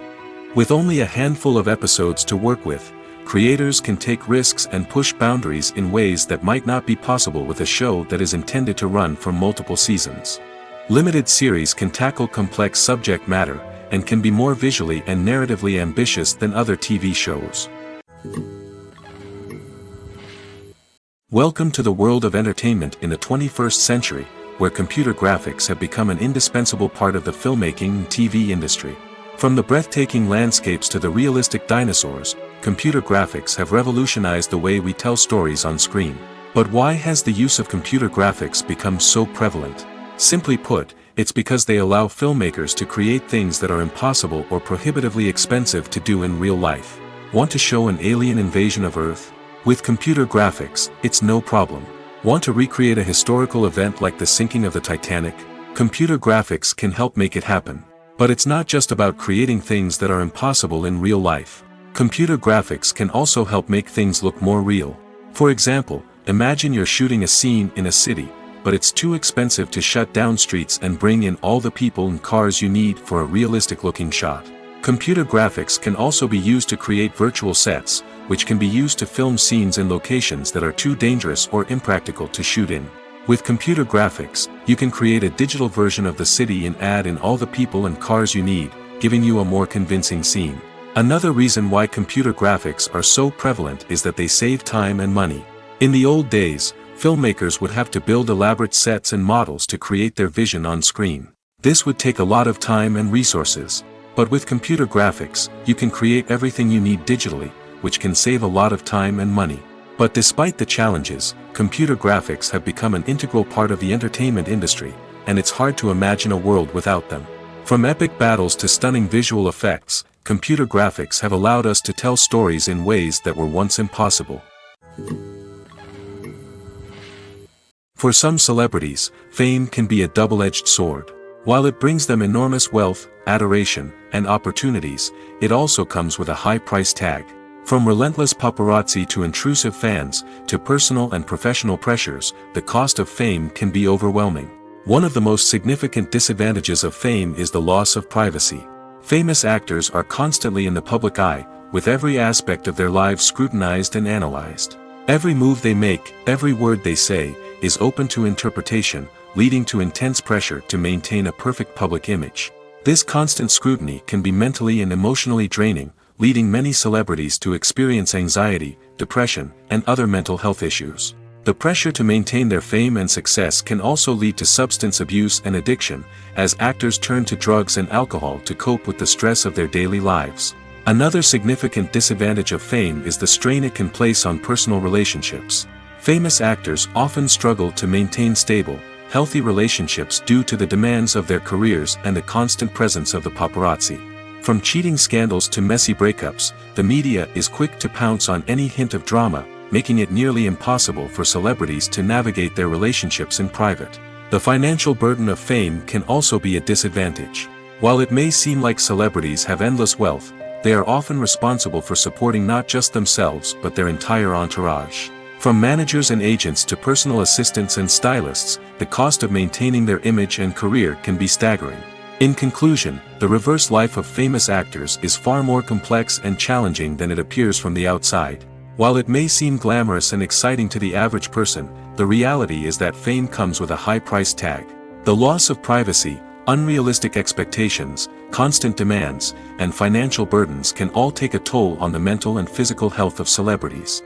With only a handful of episodes to work with, creators can take risks and push boundaries in ways that might not be possible with a show that is intended to run for multiple seasons. Limited series can tackle complex subject matter, and can be more visually and narratively ambitious than other TV shows. Welcome to the world of entertainment in the 21st century, where computer graphics have become an indispensable part of the filmmaking and TV industry. From the breathtaking landscapes to the realistic dinosaurs, computer graphics have revolutionized the way we tell stories on screen. But why has the use of computer graphics become so prevalent? Simply put, it's because they allow filmmakers to create things that are impossible or prohibitively expensive to do in real life. Want to show an alien invasion of Earth? With computer graphics, it's no problem. Want to recreate a historical event like the sinking of the Titanic? Computer graphics can help make it happen. But it's not just about creating things that are impossible in real life. Computer graphics can also help make things look more real. For example, imagine you're shooting a scene in a city, but it's too expensive to shut down streets and bring in all the people and cars you need for a realistic-looking shot. Computer graphics can also be used to create virtual sets, which can be used to film scenes in locations that are too dangerous or impractical to shoot in. With computer graphics, you can create a digital version of the city and add in all the people and cars you need, giving you a more convincing scene. Another reason why computer graphics are so prevalent is that they save time and money. In the old days, filmmakers would have to build elaborate sets and models to create their vision on screen. This would take a lot of time and resources. But with computer graphics, you can create everything you need digitally, which can save a lot of time and money. But despite the challenges, computer graphics have become an integral part of the entertainment industry, and it's hard to imagine a world without them. From epic battles to stunning visual effects, computer graphics have allowed us to tell stories in ways that were once impossible. For some celebrities, fame can be a double-edged sword. While it brings them enormous wealth, adoration, and opportunities, it also comes with a high price tag. From relentless paparazzi to intrusive fans, to personal and professional pressures, the cost of fame can be overwhelming. One of the most significant disadvantages of fame is the loss of privacy. Famous actors are constantly in the public eye, with every aspect of their lives scrutinized and analyzed. Every move they make, every word they say, is open to interpretation, leading to intense pressure to maintain a perfect public image. This constant scrutiny can be mentally and emotionally draining, leading many celebrities to experience anxiety, depression, and other mental health issues. The pressure to maintain their fame and success can also lead to substance abuse and addiction, as actors turn to drugs and alcohol to cope with the stress of their daily lives. Another significant disadvantage of fame is the strain it can place on personal relationships. Famous actors often struggle to maintain stable, healthy relationships due to the demands of their careers and the constant presence of the paparazzi. From cheating scandals to messy breakups, the media is quick to pounce on any hint of drama, making it nearly impossible for celebrities to navigate their relationships in private. The financial burden of fame can also be a disadvantage. While it may seem like celebrities have endless wealth, they are often responsible for supporting not just themselves but their entire entourage. From managers and agents to personal assistants and stylists, the cost of maintaining their image and career can be staggering. In conclusion, the reverse life of famous actors is far more complex and challenging than it appears from the outside. While it may seem glamorous and exciting to the average person, the reality is that fame comes with a high price tag. The loss of privacy, unrealistic expectations, constant demands, and financial burdens can all take a toll on the mental and physical health of celebrities.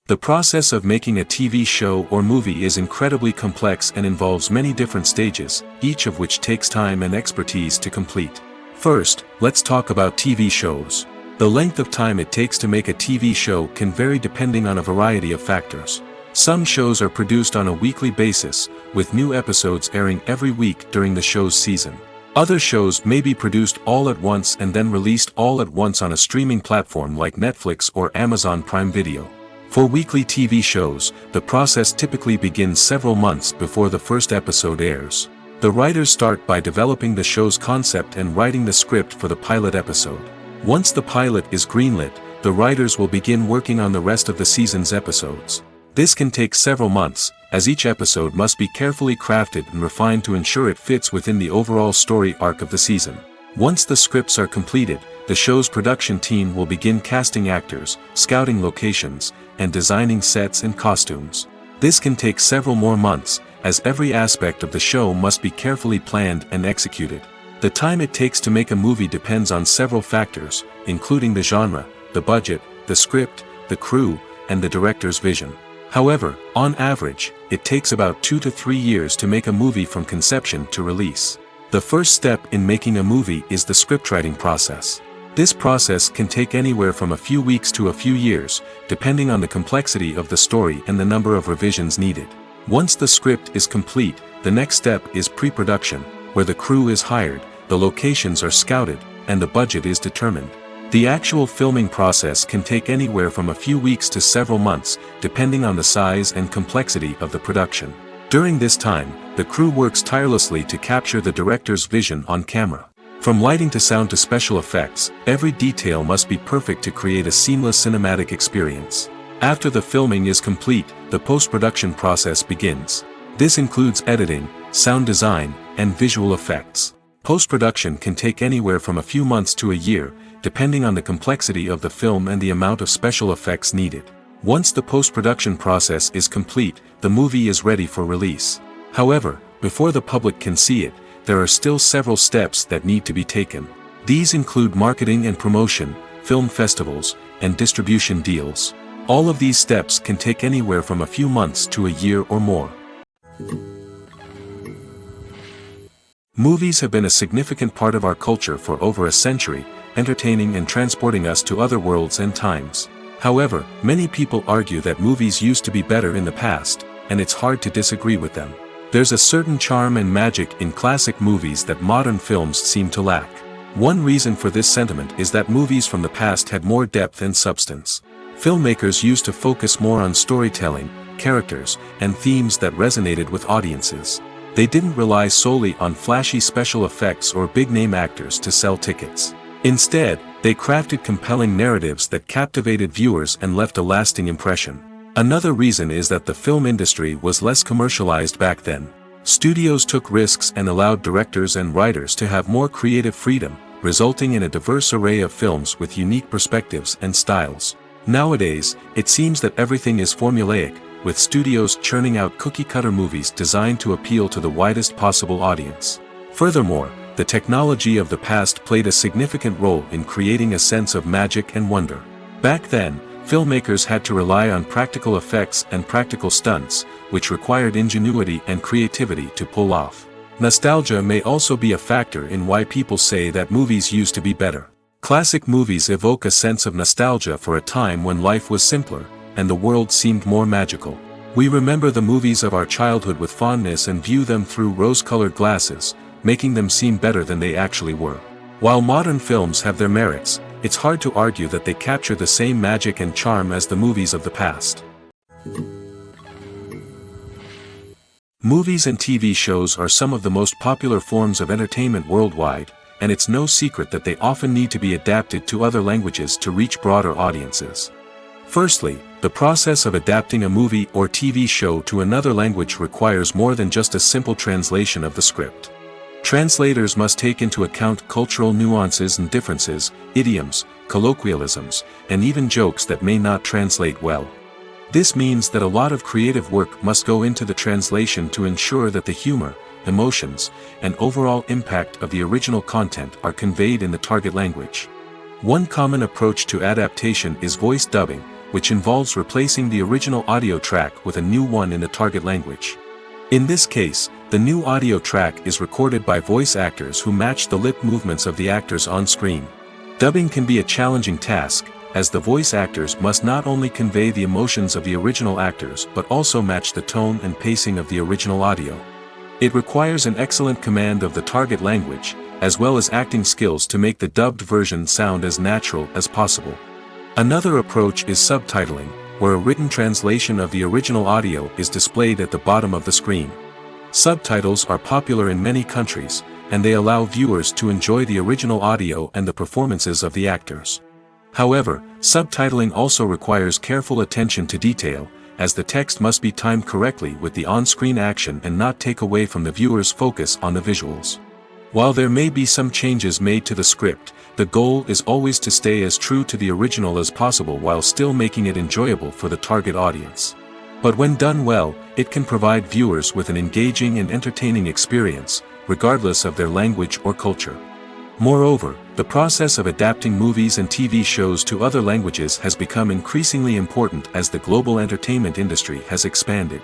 The process of making a TV show or movie is incredibly complex and involves many different stages, each of which takes time and expertise to complete. First, let's talk about TV shows. The length of time it takes to make a TV show can vary depending on a variety of factors. Some shows are produced on a weekly basis, with new episodes airing every week during the show's season. Other shows may be produced all at once and then released all at once on a streaming platform like Netflix or Amazon Prime Video. For weekly TV shows, the process typically begins several months before the first episode airs. The writers start by developing the show's concept and writing the script for the pilot episode. Once the pilot is greenlit, the writers will begin working on the rest of the season's episodes. This can take several months, as each episode must be carefully crafted and refined to ensure it fits within the overall story arc of the season. Once the scripts are completed, the show's production team will begin casting actors, scouting locations, and designing sets and costumes. This can take several more months, as every aspect of the show must be carefully planned and executed. The time it takes to make a movie depends on several factors, including the genre, the budget, the script, the crew, and the director's vision. However, on average, it takes about 2 to 3 years to make a movie from conception to release. The first step in making a movie is the scriptwriting process. This process can take anywhere from a few weeks to a few years, depending on the complexity of the story and the number of revisions needed. Once the script is complete, the next step is pre-production, where the crew is hired, the locations are scouted, and the budget is determined. The actual filming process can take anywhere from a few weeks to several months, depending on the size and complexity of the production. During this time, the crew works tirelessly to capture the director's vision on camera. From lighting to sound to special effects, every detail must be perfect to create a seamless cinematic experience. After the filming is complete, the post-production process begins. This includes editing, sound design, and visual effects. Post-production can take anywhere from a few months to a year, depending on the complexity of the film and the amount of special effects needed. Once the post-production process is complete, the movie is ready for release. However, before the public can see it, there are still several steps that need to be taken. These include marketing and promotion, film festivals, and distribution deals. All of these steps can take anywhere from a few months to a year or more. Movies have been a significant part of our culture for over a century, entertaining and transporting us to other worlds and times. However, many people argue that movies used to be better in the past, and it's hard to disagree with them. There's a certain charm and magic in classic movies that modern films seem to lack. One reason for this sentiment is that movies from the past had more depth and substance. Filmmakers used to focus more on storytelling, characters, and themes that resonated with audiences. They didn't rely solely on flashy special effects or big-name actors to sell tickets. Instead, they crafted compelling narratives that captivated viewers and left a lasting impression. Another reason is that the film industry was less commercialized back then. Studios took risks and allowed directors and writers to have more creative freedom, resulting in a diverse array of films with unique perspectives and styles. Nowadays, it seems that everything is formulaic, with studios churning out cookie-cutter movies designed to appeal to the widest possible audience. Furthermore, the technology of the past played a significant role in creating a sense of magic and wonder. Back then, filmmakers had to rely on practical effects and practical stunts, which required ingenuity and creativity to pull off. Nostalgia may also be a factor in why people say that movies used to be better. Classic movies evoke a sense of nostalgia for a time when life was simpler, and the world seemed more magical. We remember the movies of our childhood with fondness and view them through rose-colored glasses, making them seem better than they actually were. While modern films have their merits, it's hard to argue that they capture the same magic and charm as the movies of the past. Movies and TV shows are some of the most popular forms of entertainment worldwide, and it's no secret that they often need to be adapted to other languages to reach broader audiences. Firstly, the process of adapting a movie or TV show to another language requires more than just a simple translation of the script. Translators must take into account cultural nuances and differences, idioms, colloquialisms, and even jokes that may not translate well. This means that a lot of creative work must go into the translation to ensure that the humor, emotions, and overall impact of the original content are conveyed in the target language. One common approach to adaptation is voice dubbing, which involves replacing the original audio track with a new one in the target language. In this case, the new audio track is recorded by voice actors who match the lip movements of the actors on screen. Dubbing can be a challenging task, as the voice actors must not only convey the emotions of the original actors but also match the tone and pacing of the original audio. It requires an excellent command of the target language, as well as acting skills to make the dubbed version sound as natural as possible. Another approach is subtitling, where a written translation of the original audio is displayed at the bottom of the screen. Subtitles are popular in many countries, and they allow viewers to enjoy the original audio and the performances of the actors. However, subtitling also requires careful attention to detail, as the text must be timed correctly with the on-screen action and not take away from the viewer's focus on the visuals. While there may be some changes made to the script, the goal is always to stay as true to the original as possible while still making it enjoyable for the target audience. But when done well, it can provide viewers with an engaging and entertaining experience, regardless of their language or culture. Moreover, the process of adapting movies and TV shows to other languages has become increasingly important as the global entertainment industry has expanded.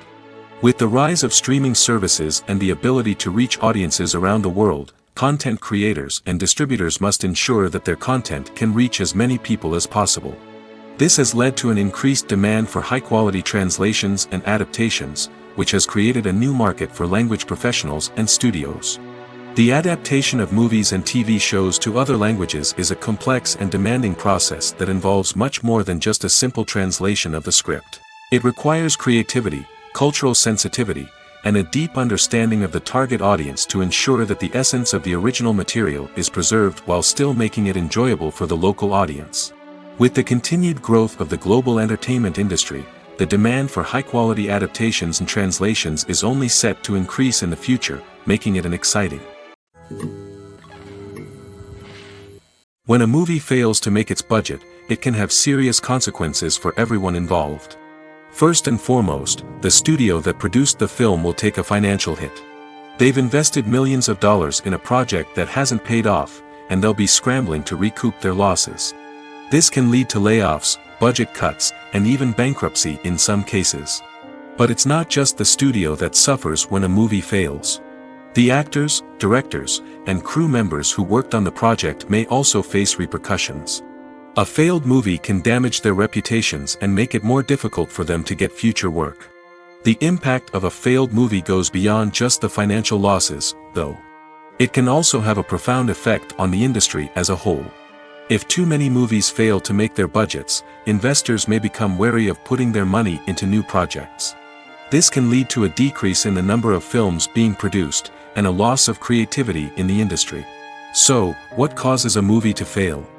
With the rise of streaming services and the ability to reach audiences around the world, content creators and distributors must ensure that their content can reach as many people as possible. This has led to an increased demand for high-quality translations and adaptations, which has created a new market for language professionals and studios. The adaptation of movies and TV shows to other languages is a complex and demanding process that involves much more than just a simple translation of the script. It requires creativity, cultural sensitivity, and a deep understanding of the target audience to ensure that the essence of the original material is preserved while still making it enjoyable for the local audience. With the continued growth of the global entertainment industry, the demand for high-quality adaptations and translations is only set to increase in the future, making it an exciting. When a movie fails to make its budget, it can have serious consequences for everyone involved. First and foremost, the studio that produced the film will take a financial hit. They've invested millions of dollars in a project that hasn't paid off, and they'll be scrambling to recoup their losses. This can lead to layoffs, budget cuts, and even bankruptcy in some cases. But it's not just the studio that suffers when a movie fails. The actors, directors, and crew members who worked on the project may also face repercussions. A failed movie can damage their reputations and make it more difficult for them to get future work. The impact of a failed movie goes beyond just the financial losses, though. It can also have a profound effect on the industry as a whole. If too many movies fail to make their budgets, investors may become wary of putting their money into new projects. This can lead to a decrease in the number of films being produced, and a loss of creativity in the industry. So, what causes a movie to fail?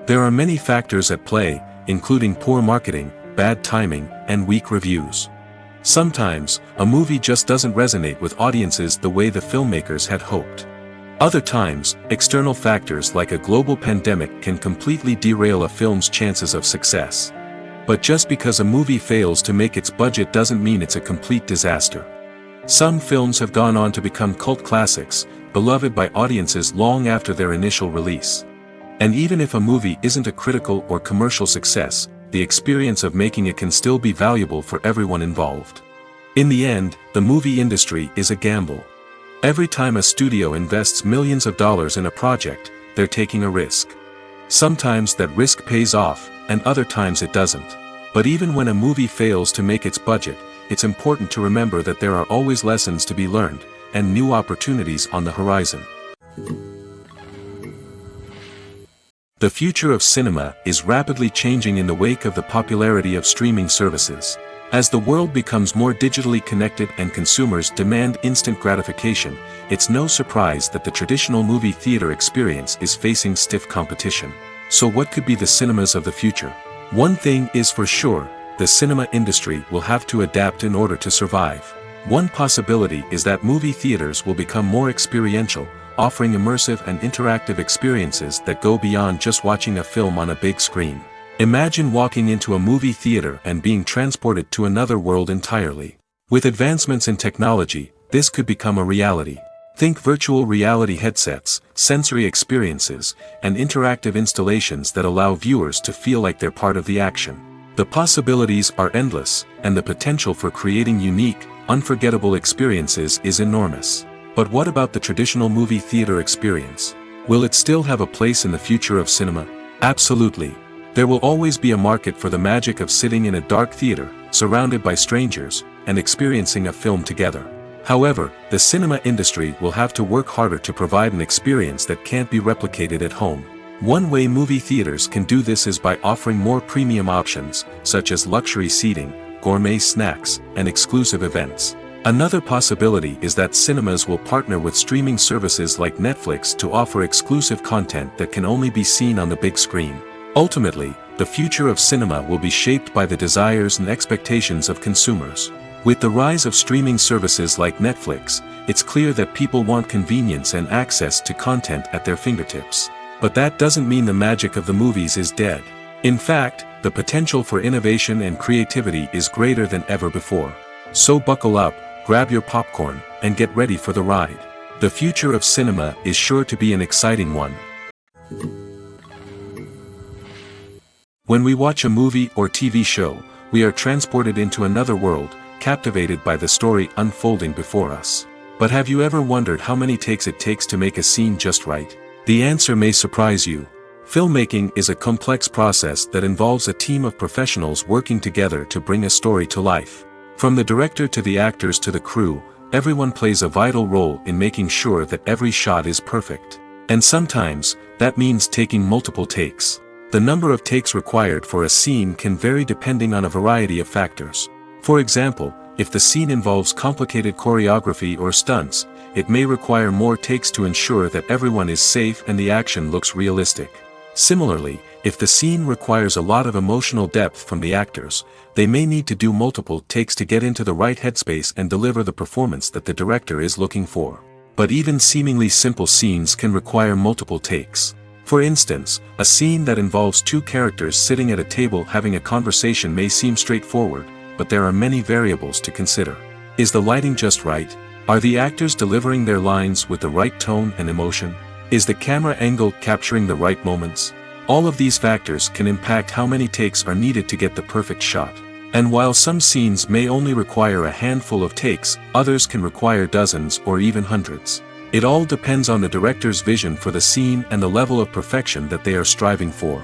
There are many factors at play, including poor marketing, bad timing, and weak reviews. Sometimes, a movie just doesn't resonate with audiences the way the filmmakers had hoped. Other times, external factors like a global pandemic can completely derail a film's chances of success. But just because a movie fails to make its budget doesn't mean it's a complete disaster. Some films have gone on to become cult classics, beloved by audiences long after their initial release. And even if a movie isn't a critical or commercial success, the experience of making it can still be valuable for everyone involved. In the end, the movie industry is a gamble. Every time a studio invests millions of dollars in a project, they're taking a risk. Sometimes that risk pays off, and other times it doesn't. But even when a movie fails to make its budget, it's important to remember that there are always lessons to be learned, and new opportunities on the horizon. The future of cinema is rapidly changing in the wake of the popularity of streaming services. As the world becomes more digitally connected and consumers demand instant gratification, it's no surprise that the traditional movie theater experience is facing stiff competition. So what could be the cinemas of the future? One thing is for sure, the cinema industry will have to adapt in order to survive. One possibility is that movie theaters will become more experiential, offering immersive and interactive experiences that go beyond just watching a film on a big screen. Imagine walking into a movie theater and being transported to another world entirely. With advancements in technology, this could become a reality. Think virtual reality headsets, sensory experiences, and interactive installations that allow viewers to feel like they're part of the action. The possibilities are endless, and the potential for creating unique, unforgettable experiences is enormous. But what about the traditional movie theater experience? Will it still have a place in the future of cinema? Absolutely. There will always be a market for the magic of sitting in a dark theater, surrounded by strangers, and experiencing a film together. However, the cinema industry will have to work harder to provide an experience that can't be replicated at home. One way movie theaters can do this is by offering more premium options, such as luxury seating, gourmet snacks, and exclusive events. Another possibility is that cinemas will partner with streaming services like Netflix to offer exclusive content that can only be seen on the big screen. Ultimately, the future of cinema will be shaped by the desires and expectations of consumers. With the rise of streaming services like Netflix, it's clear that people want convenience and access to content at their fingertips. But that doesn't mean the magic of the movies is dead. In fact, the potential for innovation and creativity is greater than ever before. So buckle up, grab your popcorn, and get ready for the ride. The future of cinema is sure to be an exciting one. When we watch a movie or TV show, we are transported into another world, captivated by the story unfolding before us. But have you ever wondered how many takes it takes to make a scene just right? The answer may surprise you. Filmmaking is a complex process that involves a team of professionals working together to bring a story to life. From the director to the actors to the crew, everyone plays a vital role in making sure that every shot is perfect. And sometimes, that means taking multiple takes. The number of takes required for a scene can vary depending on a variety of factors. For example, if the scene involves complicated choreography or stunts, it may require more takes to ensure that everyone is safe and the action looks realistic. Similarly, if the scene requires a lot of emotional depth from the actors, they may need to do multiple takes to get into the right headspace and deliver the performance that the director is looking for. But even seemingly simple scenes can require multiple takes. For instance, a scene that involves two characters sitting at a table having a conversation may seem straightforward, but there are many variables to consider. Is the lighting just right? Are the actors delivering their lines with the right tone and emotion? Is the camera angle capturing the right moments? All of these factors can impact how many takes are needed to get the perfect shot. And while some scenes may only require a handful of takes, others can require dozens or even hundreds. It all depends on the director's vision for the scene and the level of perfection that they are striving for.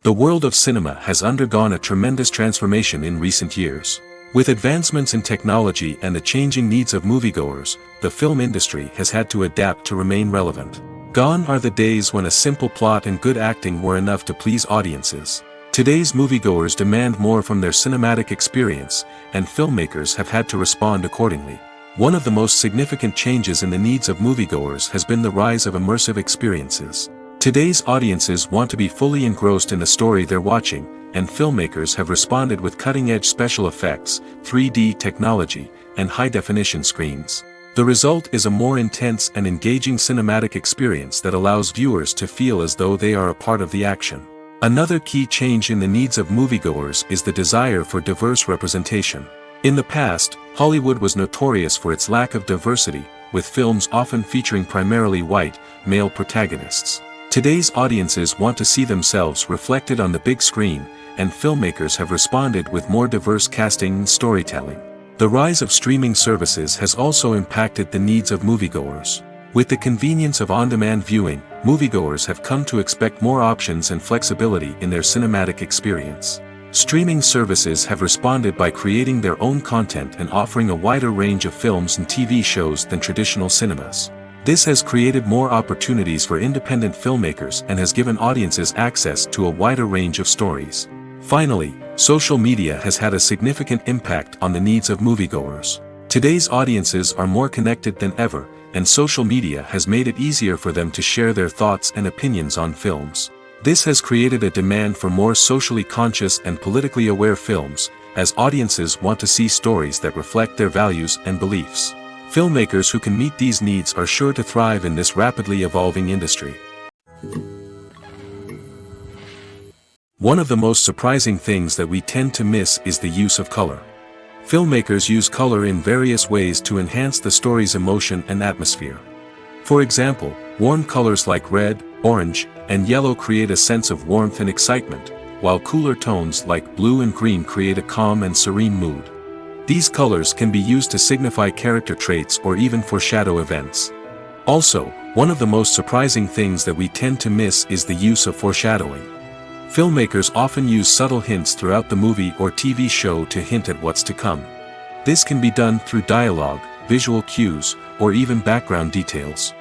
The world of cinema has undergone a tremendous transformation in recent years. With advancements in technology and the changing needs of moviegoers, the film industry has had to adapt to remain relevant. Gone are the days when a simple plot and good acting were enough to please audiences. Today's moviegoers demand more from their cinematic experience, and filmmakers have had to respond accordingly. One of the most significant changes in the needs of moviegoers has been the rise of immersive experiences. Today's audiences want to be fully engrossed in the story they're watching, and filmmakers have responded with cutting-edge special effects, 3D technology, and high-definition screens. The result is a more intense and engaging cinematic experience that allows viewers to feel as though they are a part of the action. Another key change in the needs of moviegoers is the desire for diverse representation. In the past, Hollywood was notorious for its lack of diversity, with films often featuring primarily white, male protagonists. Today's audiences want to see themselves reflected on the big screen, and filmmakers have responded with more diverse casting and storytelling. The rise of streaming services has also impacted the needs of moviegoers. With the convenience of on-demand viewing, moviegoers have come to expect more options and flexibility in their cinematic experience. Streaming services have responded by creating their own content and offering a wider range of films and TV shows than traditional cinemas. This has created more opportunities for independent filmmakers and has given audiences access to a wider range of stories. Finally, social media has had a significant impact on the needs of moviegoers. Today's audiences are more connected than ever, and social media has made it easier for them to share their thoughts and opinions on films. This has created a demand for more socially conscious and politically aware films, as audiences want to see stories that reflect their values and beliefs. Filmmakers who can meet these needs are sure to thrive in this rapidly evolving industry. One of the most surprising things that we tend to miss is the use of color. Filmmakers use color in various ways to enhance the story's emotion and atmosphere. For example, warm colors like red, orange, and yellow create a sense of warmth and excitement, while cooler tones like blue and green create a calm and serene mood. These colors can be used to signify character traits or even foreshadow events. Also, one of the most surprising things that we tend to miss is the use of foreshadowing. Filmmakers often use subtle hints throughout the movie or TV show to hint at what's to come. This can be done through dialogue, visual cues, or even background details.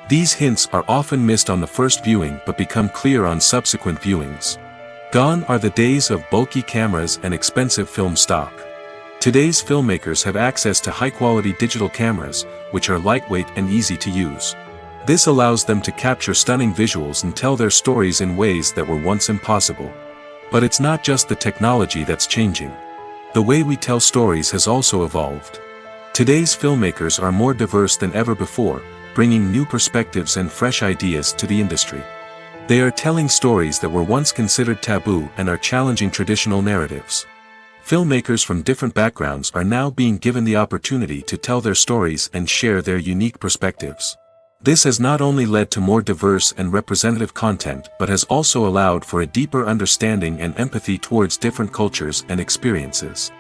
These hints are often missed on the first viewing but become clear on subsequent viewings. Gone are the days of bulky cameras and expensive film stock. Today's filmmakers have access to high-quality digital cameras, which are lightweight and easy to use. This allows them to capture stunning visuals and tell their stories in ways that were once impossible. But it's not just the technology that's changing. The way we tell stories has also evolved. Today's filmmakers are more diverse than ever before, bringing new perspectives and fresh ideas to the industry. They are telling stories that were once considered taboo and are challenging traditional narratives. Filmmakers from different backgrounds are now being given the opportunity to tell their stories and share their unique perspectives. This has not only led to more diverse and representative content but has also allowed for a deeper understanding and empathy towards different cultures and experiences.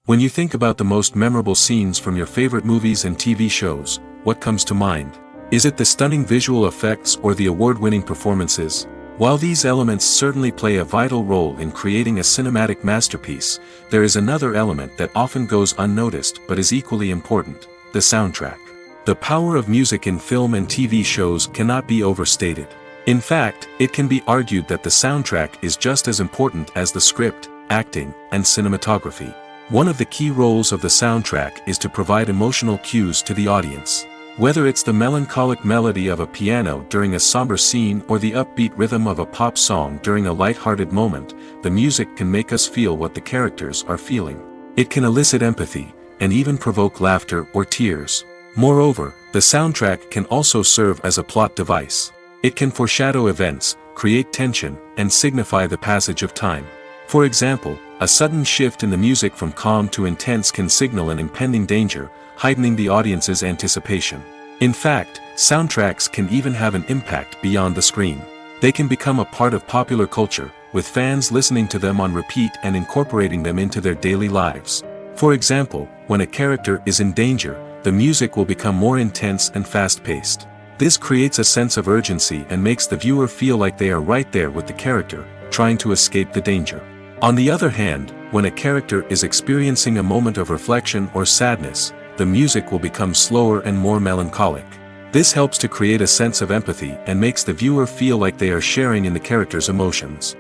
When you think about the most memorable scenes from your favorite movies and TV shows, what comes to mind? Is it the stunning visual effects or the award-winning performances? While these elements certainly play a vital role in creating a cinematic masterpiece, there is another element that often goes unnoticed but is equally important: the soundtrack. The power of music in film and TV shows cannot be overstated. In fact, it can be argued that the soundtrack is just as important as the script, acting, and cinematography. One of the key roles of the soundtrack is to provide emotional cues to the audience. Whether it's the melancholic melody of a piano during a somber scene or the upbeat rhythm of a pop song during a light-hearted moment, the music can make us feel what the characters are feeling. It can elicit empathy, and even provoke laughter or tears. Moreover, the soundtrack can also serve as a plot device. It can foreshadow events, create tension, and signify the passage of time. For example, a sudden shift in the music from calm to intense can signal an impending danger, heightening the audience's anticipation. In fact, soundtracks can even have an impact beyond the screen. They can become a part of popular culture, with fans listening to them on repeat and incorporating them into their daily lives. For example, when a character is in danger, the music will become more intense and fast-paced. This creates a sense of urgency and makes the viewer feel like they are right there with the character, trying to escape the danger. On the other hand, when a character is experiencing a moment of reflection or sadness, the music will become slower and more melancholic. This helps to create a sense of empathy and makes the viewer feel like they are sharing in the character's emotions.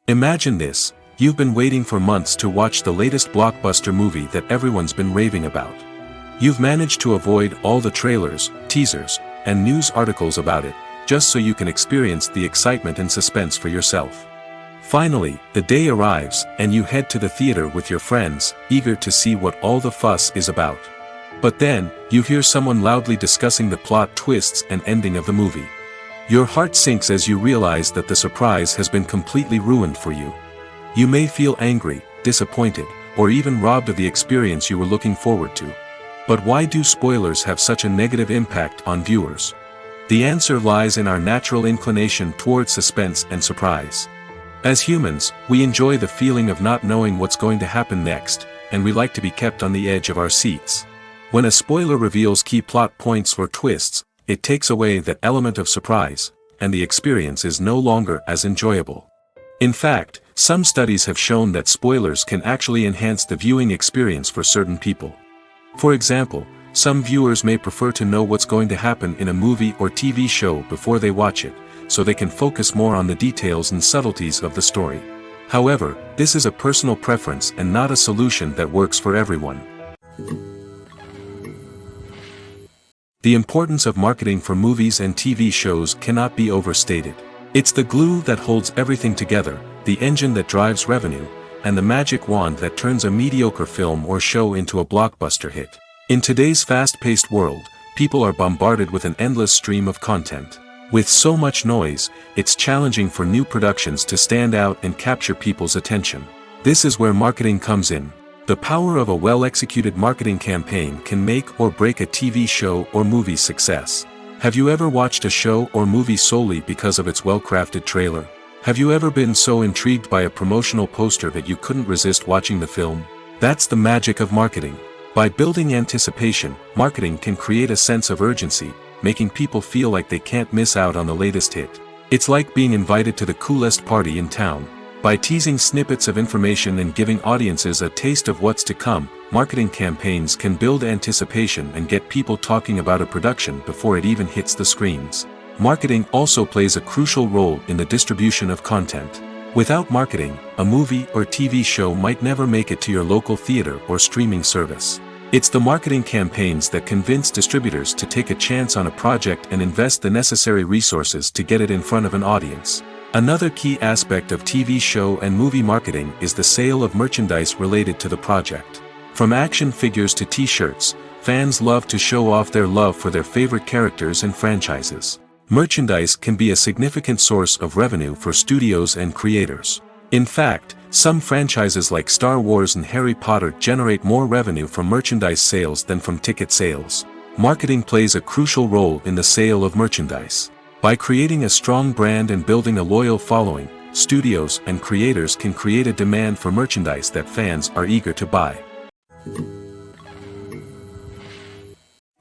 Imagine this: you've been waiting for months to watch the latest blockbuster movie that everyone's been raving about. You've managed to avoid all the trailers, teasers, and news articles about it, just so you can experience the excitement and suspense for yourself. Finally, the day arrives, and you head to the theater with your friends, eager to see what all the fuss is about. But then, you hear someone loudly discussing the plot twists and ending of the movie. Your heart sinks as you realize that the surprise has been completely ruined for you. You may feel angry, disappointed, or even robbed of the experience you were looking forward to. But why do spoilers have such a negative impact on viewers? The answer lies in our natural inclination towards suspense and surprise. As humans, we enjoy the feeling of not knowing what's going to happen next, and we like to be kept on the edge of our seats. When a spoiler reveals key plot points or twists, it takes away that element of surprise, and the experience is no longer as enjoyable. In fact, some studies have shown that spoilers can actually enhance the viewing experience for certain people. For example, some viewers may prefer to know what's going to happen in a movie or TV show before they watch it, so they can focus more on the details and subtleties of the story. However, this is a personal preference and not a solution that works for everyone. The importance of marketing for movies and TV shows cannot be overstated. It's the glue that holds everything together, the engine that drives revenue, and the magic wand that turns a mediocre film or show into a blockbuster hit. In today's fast-paced world, people are bombarded with an endless stream of content. With so much noise, it's challenging for new productions to stand out and capture people's attention. This is where marketing comes in. The power of a well-executed marketing campaign can make or break a TV show or movie's success. Have you ever watched a show or movie solely because of its well-crafted trailer? Have you ever been so intrigued by a promotional poster that you couldn't resist watching the film? That's the magic of marketing. By building anticipation, marketing can create a sense of urgency, making people feel like they can't miss out on the latest hit. It's like being invited to the coolest party in town. By teasing snippets of information and giving audiences a taste of what's to come, marketing campaigns can build anticipation and get people talking about a production before it even hits the screens. Marketing also plays a crucial role in the distribution of content. Without marketing, a movie or TV show might never make it to your local theater or streaming service. It's the marketing campaigns that convince distributors to take a chance on a project and invest the necessary resources to get it in front of an audience. Another key aspect of TV show and movie marketing is the sale of merchandise related to the project. From action figures to t-shirts, fans love to show off their love for their favorite characters and franchises. Merchandise can be a significant source of revenue for studios and creators. In fact, some franchises like Star Wars and Harry Potter generate more revenue from merchandise sales than from ticket sales. Marketing plays a crucial role in the sale of merchandise. By creating a strong brand and building a loyal following, studios and creators can create a demand for merchandise that fans are eager to buy.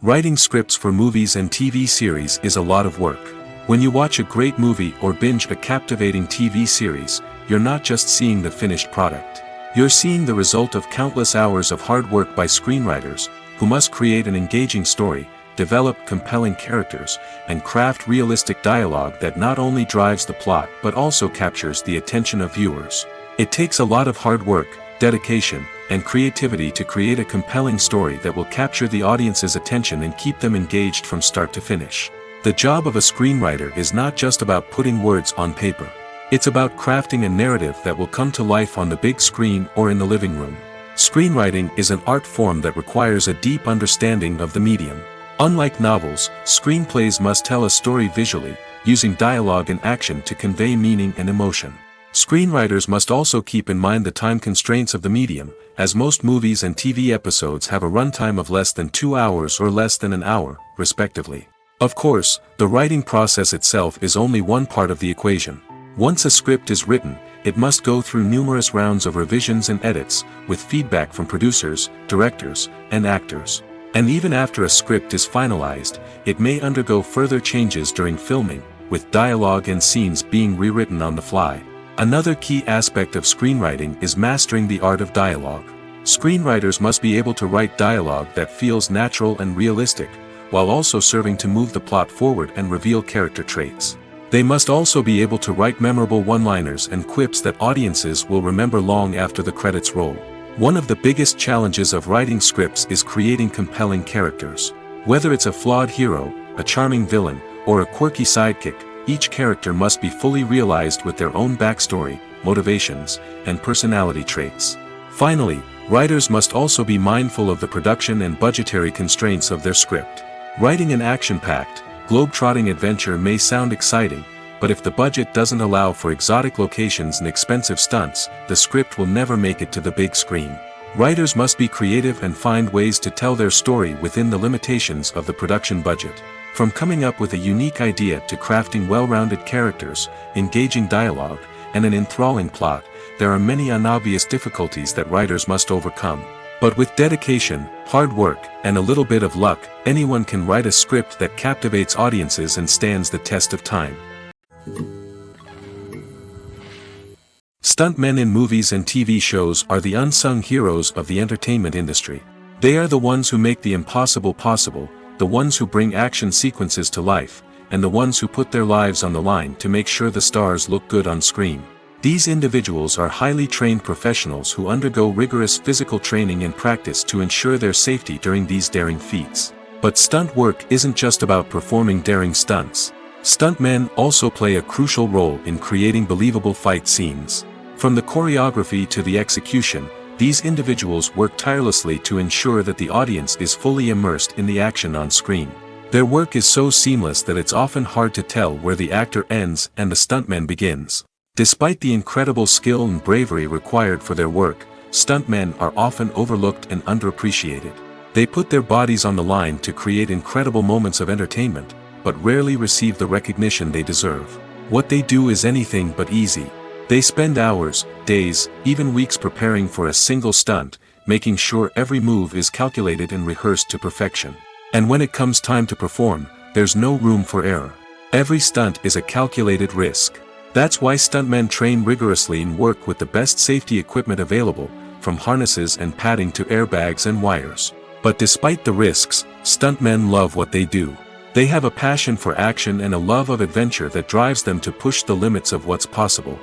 Writing scripts for movies and TV series is a lot of work. When you watch a great movie or binge a captivating TV series, you're not just seeing the finished product. You're seeing the result of countless hours of hard work by screenwriters, who must create an engaging story, develop compelling characters, and craft realistic dialogue that not only drives the plot but also captures the attention of viewers. It takes a lot of hard work, dedication, and creativity to create a compelling story that will capture the audience's attention and keep them engaged from start to finish. The job of a screenwriter is not just about putting words on paper. It's about crafting a narrative that will come to life on the big screen or in the living room. Screenwriting is an art form that requires a deep understanding of the medium. Unlike novels, screenplays must tell a story visually, using dialogue and action to convey meaning and emotion. Screenwriters must also keep in mind the time constraints of the medium, as most movies and TV episodes have a runtime of less than 2 hours or less than an hour, respectively. Of course, the writing process itself is only one part of the equation. Once a script is written, it must go through numerous rounds of revisions and edits, with feedback from producers, directors, and actors. And even after a script is finalized, it may undergo further changes during filming, with dialogue and scenes being rewritten on the fly. Another key aspect of screenwriting is mastering the art of dialogue. Screenwriters must be able to write dialogue that feels natural and realistic, while also serving to move the plot forward and reveal character traits. They must also be able to write memorable one-liners and quips that audiences will remember long after the credits roll. One of the biggest challenges of writing scripts is creating compelling characters. Whether it's a flawed hero, a charming villain, or a quirky sidekick, each character must be fully realized with their own backstory, motivations, and personality traits. Finally, writers must also be mindful of the production and budgetary constraints of their script. Writing an action-packed, globe-trotting adventure may sound exciting, but if the budget doesn't allow for exotic locations and expensive stunts, the script will never make it to the big screen. Writers must be creative and find ways to tell their story within the limitations of the production budget. From coming up with a unique idea to crafting well-rounded characters, engaging dialogue, and an enthralling plot, there are many unobvious difficulties that writers must overcome. But with dedication, hard work, and a little bit of luck, anyone can write a script that captivates audiences and stands the test of time. Stuntmen in movies and TV shows are the unsung heroes of the entertainment industry. They are the ones who make the impossible possible, the ones who bring action sequences to life, and the ones who put their lives on the line to make sure the stars look good on screen. These individuals are highly trained professionals who undergo rigorous physical training and practice to ensure their safety during these daring feats. But stunt work isn't just about performing daring stunts. Stuntmen also play a crucial role in creating believable fight scenes. From the choreography to the execution, these individuals work tirelessly to ensure that the audience is fully immersed in the action on screen. Their work is so seamless that it's often hard to tell where the actor ends and the stuntman begins. Despite the incredible skill and bravery required for their work, stuntmen are often overlooked and underappreciated. They put their bodies on the line to create incredible moments of entertainment, but rarely receive the recognition they deserve. What they do is anything but easy. They spend hours, days, even weeks preparing for a single stunt, making sure every move is calculated and rehearsed to perfection. And when it comes time to perform, there's no room for error. Every stunt is a calculated risk. That's why stuntmen train rigorously and work with the best safety equipment available, from harnesses and padding to airbags and wires. But despite the risks, stuntmen love what they do. They have a passion for action and a love of adventure that drives them to push the limits of what's possible.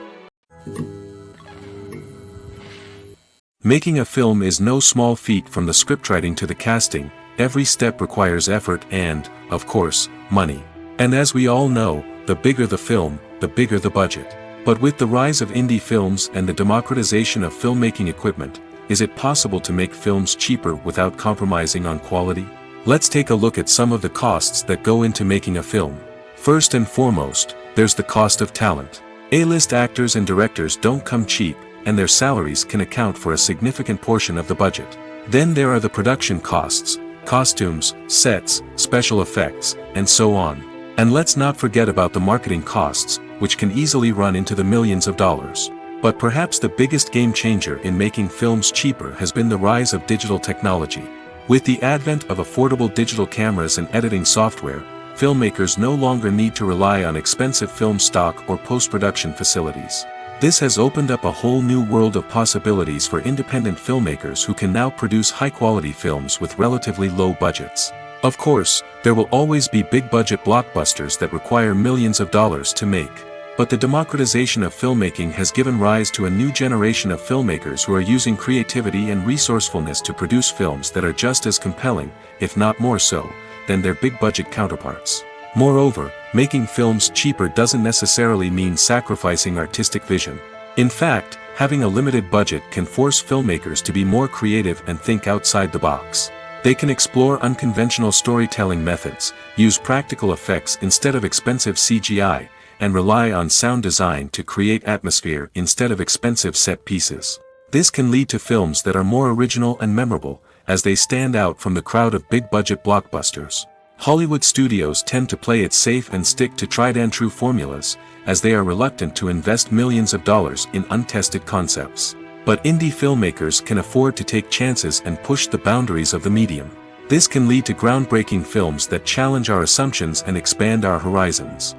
Making a film is no small feat. From the scriptwriting to the casting, every step requires effort and, of course, money. And as we all know, the bigger the film, the bigger the budget. But with the rise of indie films and the democratization of filmmaking equipment, is it possible to make films cheaper without compromising on quality? Let's take a look at some of the costs that go into making a film. First and foremost, there's the cost of talent. A-list actors and directors don't come cheap, and their salaries can account for a significant portion of the budget. Then there are the production costs, costumes, sets, special effects, and so on. And let's not forget about the marketing costs, which can easily run into the millions of dollars. But perhaps the biggest game changer in making films cheaper has been the rise of digital technology. With the advent of affordable digital cameras and editing software, filmmakers no longer need to rely on expensive film stock or post-production facilities. This has opened up a whole new world of possibilities for independent filmmakers who can now produce high-quality films with relatively low budgets. Of course, there will always be big-budget blockbusters that require millions of dollars to make. But the democratization of filmmaking has given rise to a new generation of filmmakers who are using creativity and resourcefulness to produce films that are just as compelling, if not more so, than their big-budget counterparts. Moreover, making films cheaper doesn't necessarily mean sacrificing artistic vision. In fact, having a limited budget can force filmmakers to be more creative and think outside the box. They can explore unconventional storytelling methods, use practical effects instead of expensive CGI, and rely on sound design to create atmosphere instead of expensive set pieces. This can lead to films that are more original and memorable, as they stand out from the crowd of big-budget blockbusters. Hollywood studios tend to play it safe and stick to tried-and-true formulas, as they are reluctant to invest millions of dollars in untested concepts. But indie filmmakers can afford to take chances and push the boundaries of the medium. This can lead to groundbreaking films that challenge our assumptions and expand our horizons.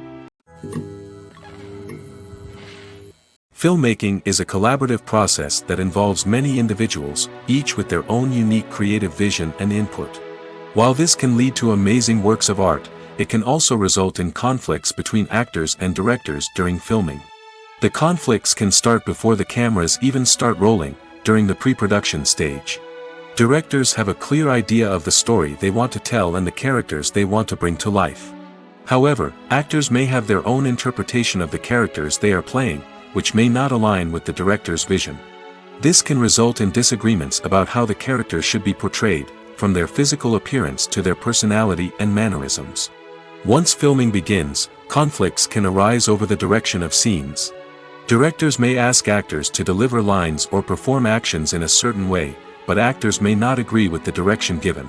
Filmmaking is a collaborative process that involves many individuals, each with their own unique creative vision and input. While this can lead to amazing works of art, it can also result in conflicts between actors and directors during filming. The conflicts can start before the cameras even start rolling, during the pre-production stage. Directors have a clear idea of the story they want to tell and the characters they want to bring to life. However, actors may have their own interpretation of the characters they are playing, which may not align with the director's vision. This can result in disagreements about how the characters should be portrayed, from their physical appearance to their personality and mannerisms. Once filming begins, conflicts can arise over the direction of scenes. Directors may ask actors to deliver lines or perform actions in a certain way, but actors may not agree with the direction given.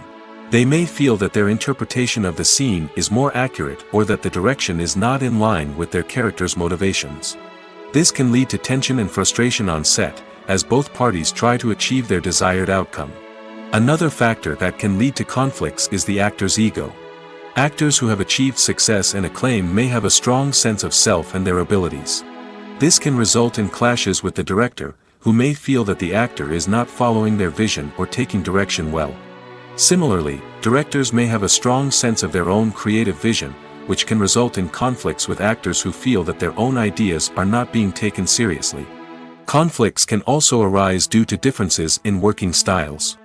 They may feel that their interpretation of the scene is more accurate or that the direction is not in line with their character's motivations. This can lead to tension and frustration on set, as both parties try to achieve their desired outcome. Another factor that can lead to conflicts is the actor's ego. Actors who have achieved success and acclaim may have a strong sense of self and their abilities. This can result in clashes with the director, who may feel that the actor is not following their vision or taking direction well. Similarly, directors may have a strong sense of their own creative vision, which can result in conflicts with actors who feel that their own ideas are not being taken seriously. Conflicts can also arise due to differences in working styles.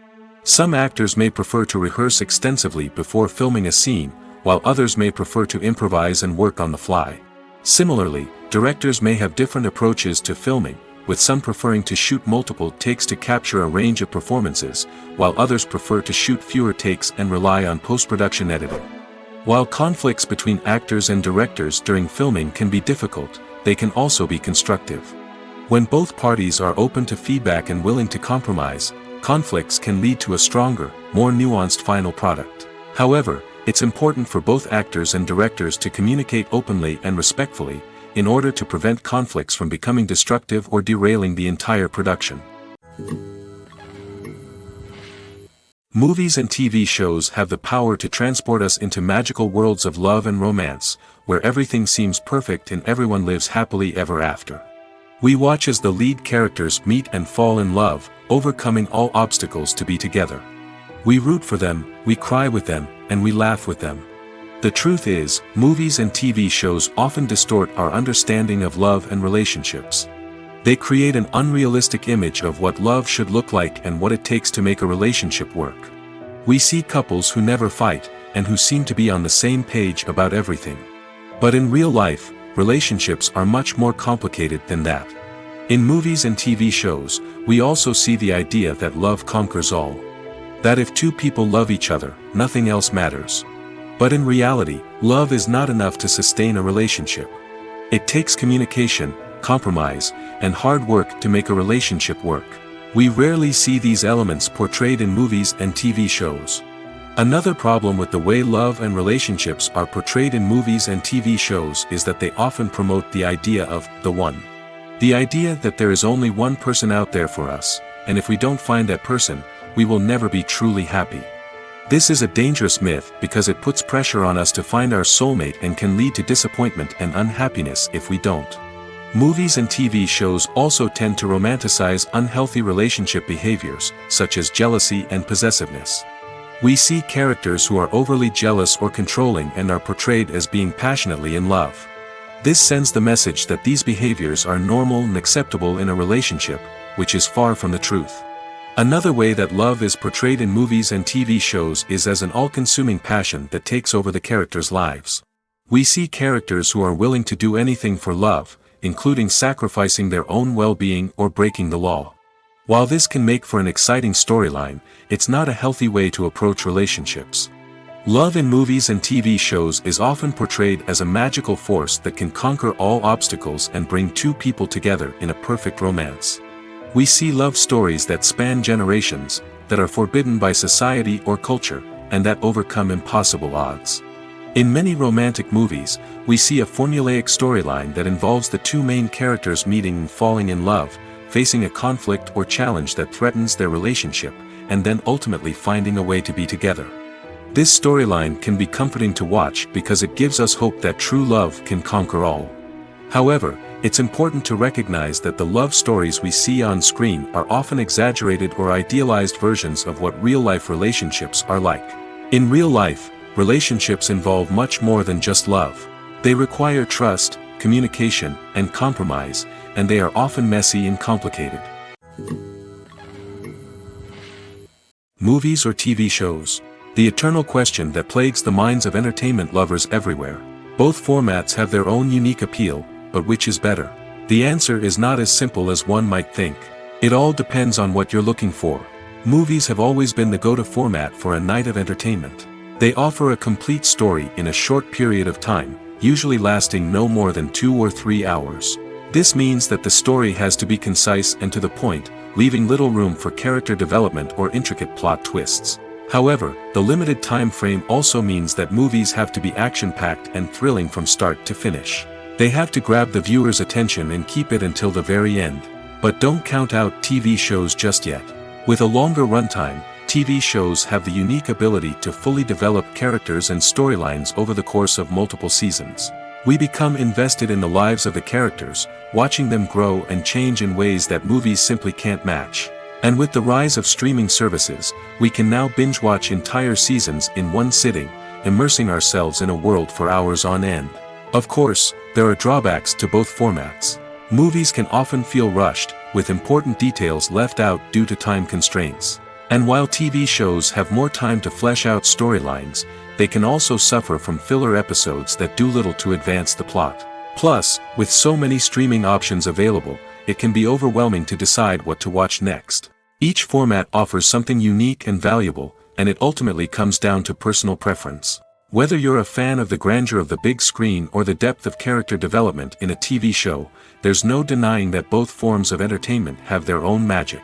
Some actors may prefer to rehearse extensively before filming a scene, while others may prefer to improvise and work on the fly. Similarly, directors may have different approaches to filming, with some preferring to shoot multiple takes to capture a range of performances, while others prefer to shoot fewer takes and rely on post-production editing. While conflicts between actors and directors during filming can be difficult, they can also be constructive. When both parties are open to feedback and willing to compromise, conflicts can lead to a stronger, more nuanced final product. However, it's important for both actors and directors to communicate openly and respectfully, in order to prevent conflicts from becoming destructive or derailing the entire production. Movies and TV shows have the power to transport us into magical worlds of love and romance, where everything seems perfect and everyone lives happily ever after. We watch as the lead characters meet and fall in love, overcoming all obstacles to be together. We root for them, we cry with them, and we laugh with them. The truth is, movies and TV shows often distort our understanding of love and relationships. They create an unrealistic image of what love should look like and what it takes to make a relationship work. We see couples who never fight, and who seem to be on the same page about everything. But in real life, relationships are much more complicated than that. In movies and TV shows, we also see the idea that love conquers all. That if two people love each other, nothing else matters. But in reality, love is not enough to sustain a relationship. It takes communication, compromise, and hard work to make a relationship work. We rarely see these elements portrayed in movies and TV shows. Another problem with the way love and relationships are portrayed in movies and TV shows is that they often promote the idea of the one. The idea that there is only one person out there for us, and if we don't find that person, we will never be truly happy. This is a dangerous myth because it puts pressure on us to find our soulmate and can lead to disappointment and unhappiness if we don't. Movies and TV shows also tend to romanticize unhealthy relationship behaviors, such as jealousy and possessiveness. We see characters who are overly jealous or controlling and are portrayed as being passionately in love. This sends the message that these behaviors are normal and acceptable in a relationship, which is far from the truth. Another way that love is portrayed in movies and TV shows is as an all-consuming passion that takes over the characters' lives. We see characters who are willing to do anything for love, including sacrificing their own well-being or breaking the law. While this can make for an exciting storyline, it's not a healthy way to approach relationships. Love in movies and TV shows is often portrayed as a magical force that can conquer all obstacles and bring two people together in a perfect romance. We see love stories that span generations, that are forbidden by society or culture, and that overcome impossible odds. In many romantic movies, we see a formulaic storyline that involves the two main characters meeting and falling in love, facing a conflict or challenge that threatens their relationship, and then ultimately finding a way to be together. This storyline can be comforting to watch because it gives us hope that true love can conquer all. However, it's important to recognize that the love stories we see on screen are often exaggerated or idealized versions of what real-life relationships are like. In real life, relationships involve much more than just love. They require trust, communication, and compromise, and they are often messy and complicated. Movies or TV shows? The eternal question that plagues the minds of entertainment lovers everywhere. Both formats have their own unique appeal, but which is better? The answer is not as simple as one might think. It all depends on what you're looking for. Movies have always been the go-to format for a night of entertainment. They offer a complete story in a short period of time, usually lasting no more than 2 or 3 hours. This means that the story has to be concise and to the point, leaving little room for character development or intricate plot twists. However, the limited time frame also means that movies have to be action-packed and thrilling from start to finish. They have to grab the viewer's attention and keep it until the very end. But don't count out TV shows just yet. With a longer runtime, TV shows have the unique ability to fully develop characters and storylines over the course of multiple seasons. We become invested in the lives of the characters, watching them grow and change in ways that movies simply can't match. And with the rise of streaming services, we can now binge-watch entire seasons in one sitting, immersing ourselves in a world for hours on end. Of course, there are drawbacks to both formats. Movies can often feel rushed, with important details left out due to time constraints. And while TV shows have more time to flesh out storylines, they can also suffer from filler episodes that do little to advance the plot. Plus, with so many streaming options available, it can be overwhelming to decide what to watch next. Each format offers something unique and valuable, and it ultimately comes down to personal preference. Whether you're a fan of the grandeur of the big screen or the depth of character development in a TV show, there's no denying that both forms of entertainment have their own magic.